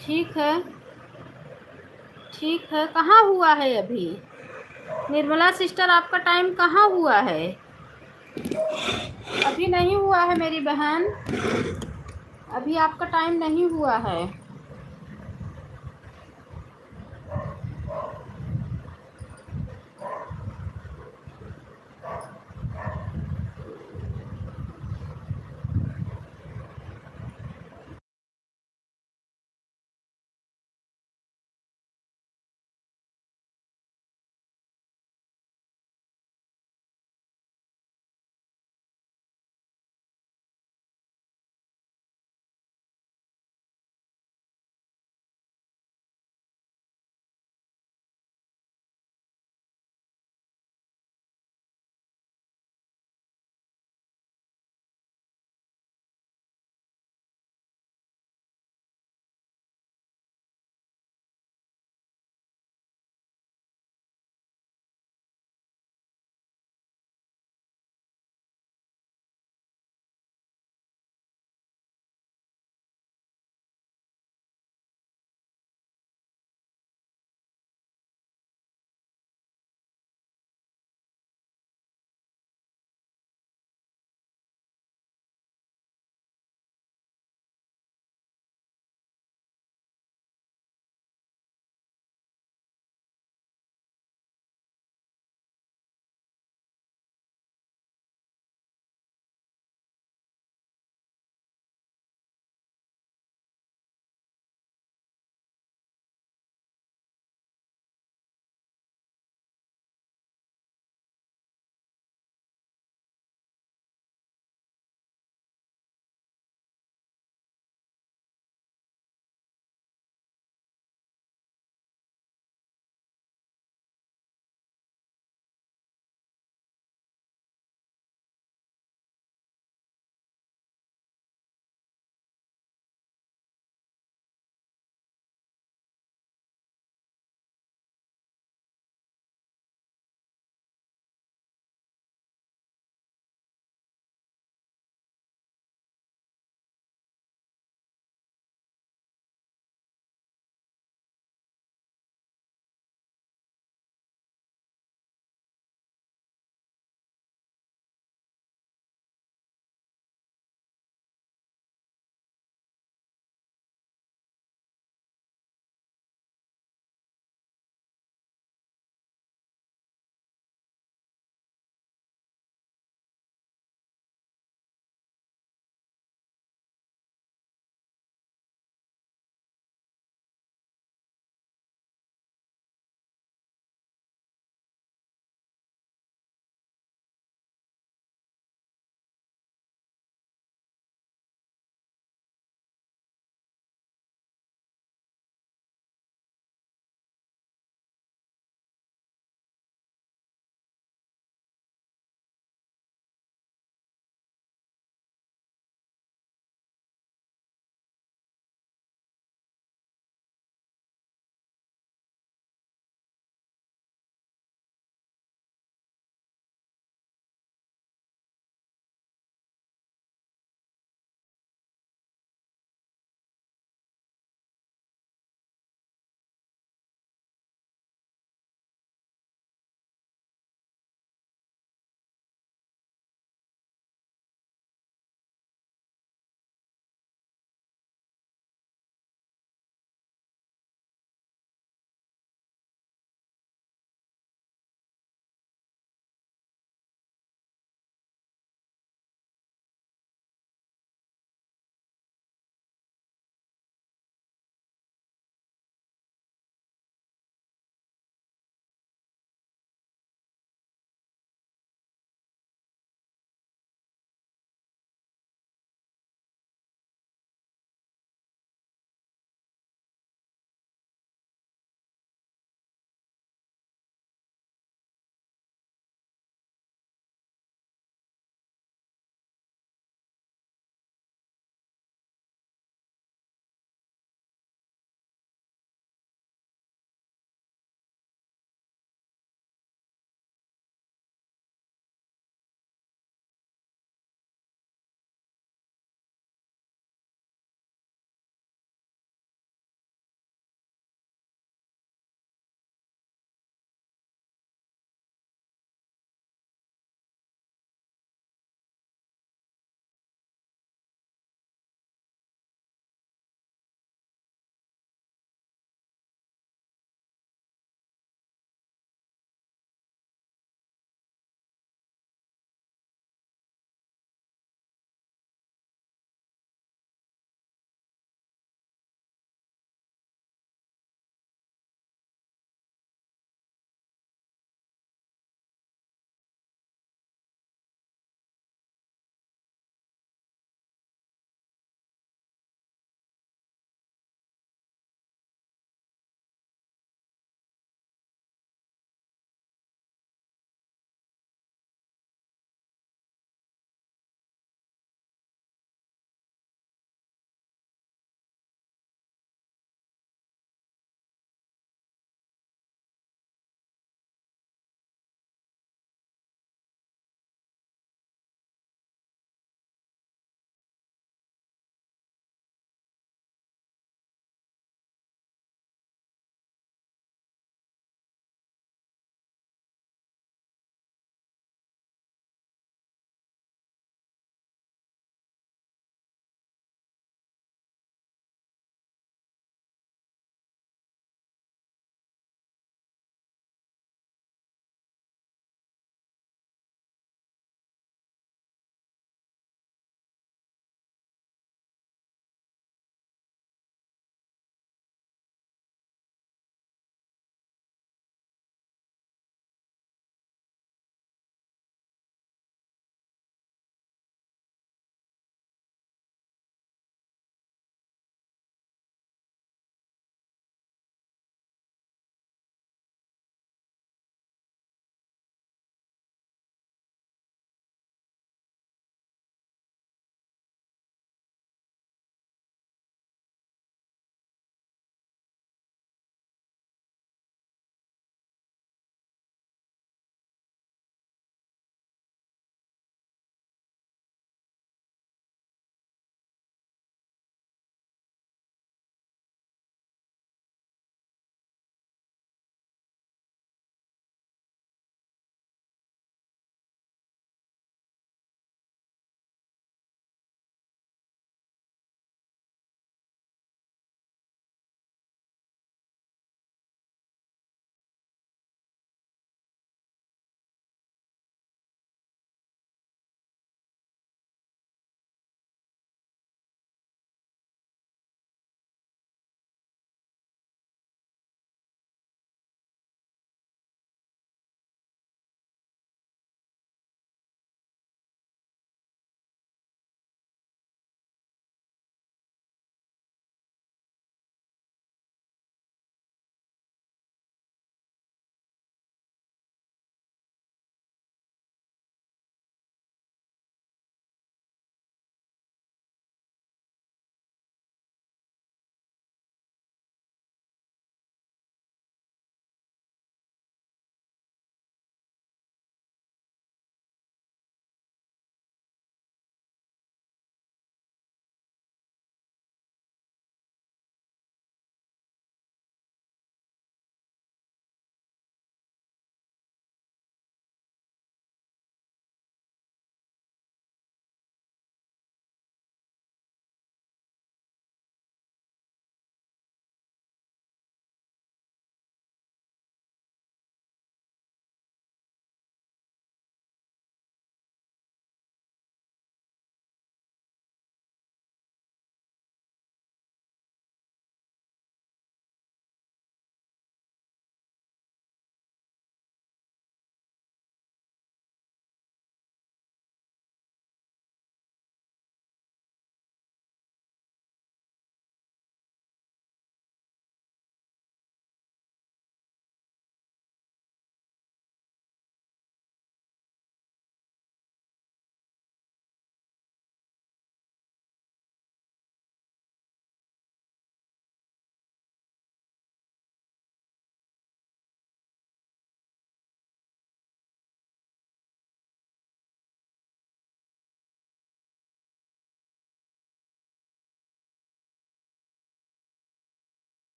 A: ठीक है, ठीक है। कहाँ हुआ है अभी? निर्मला सिस्टर, आपका टाइम कहाँ हुआ है? अभी नहीं हुआ है मेरी बहन, अभी आपका टाइम नहीं हुआ है।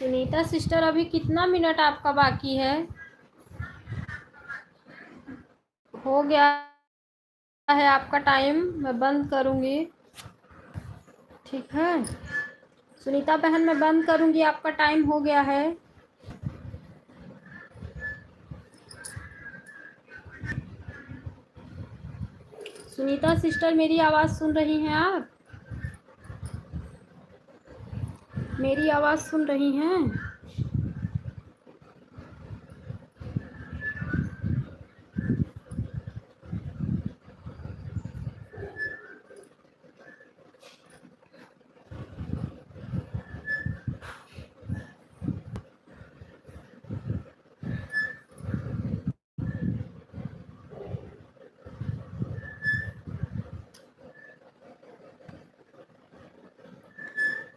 A: सुनीता सिस्टर, अभी कितना मिनट आपका बाकी है? हो गया है आपका टाइम, मैं बंद करूँगी। ठीक है सुनीता बहन, मैं बंद करूँगी, आपका टाइम हो गया है। सुनीता सिस्टर, मेरी आवाज़ सुन रही हैं आप? मेरी आवाज़ सुन रही हैं?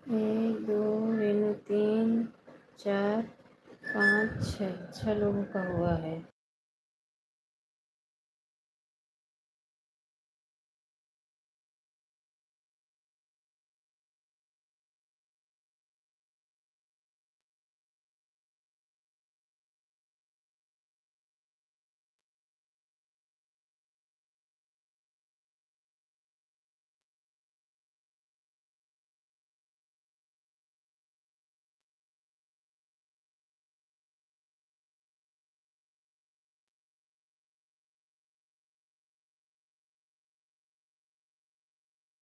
A: एक दो रेनू, 3 4 5 6 लोगों का हुआ है।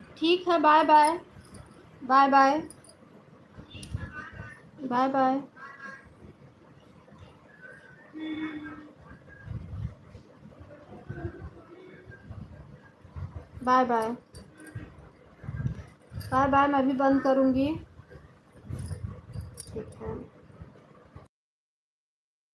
A: ठीक है, bye bye. Bye bye. Bye bye. Bye bye. Bye bye, मैं भी बंद करूँगी। ठीक है।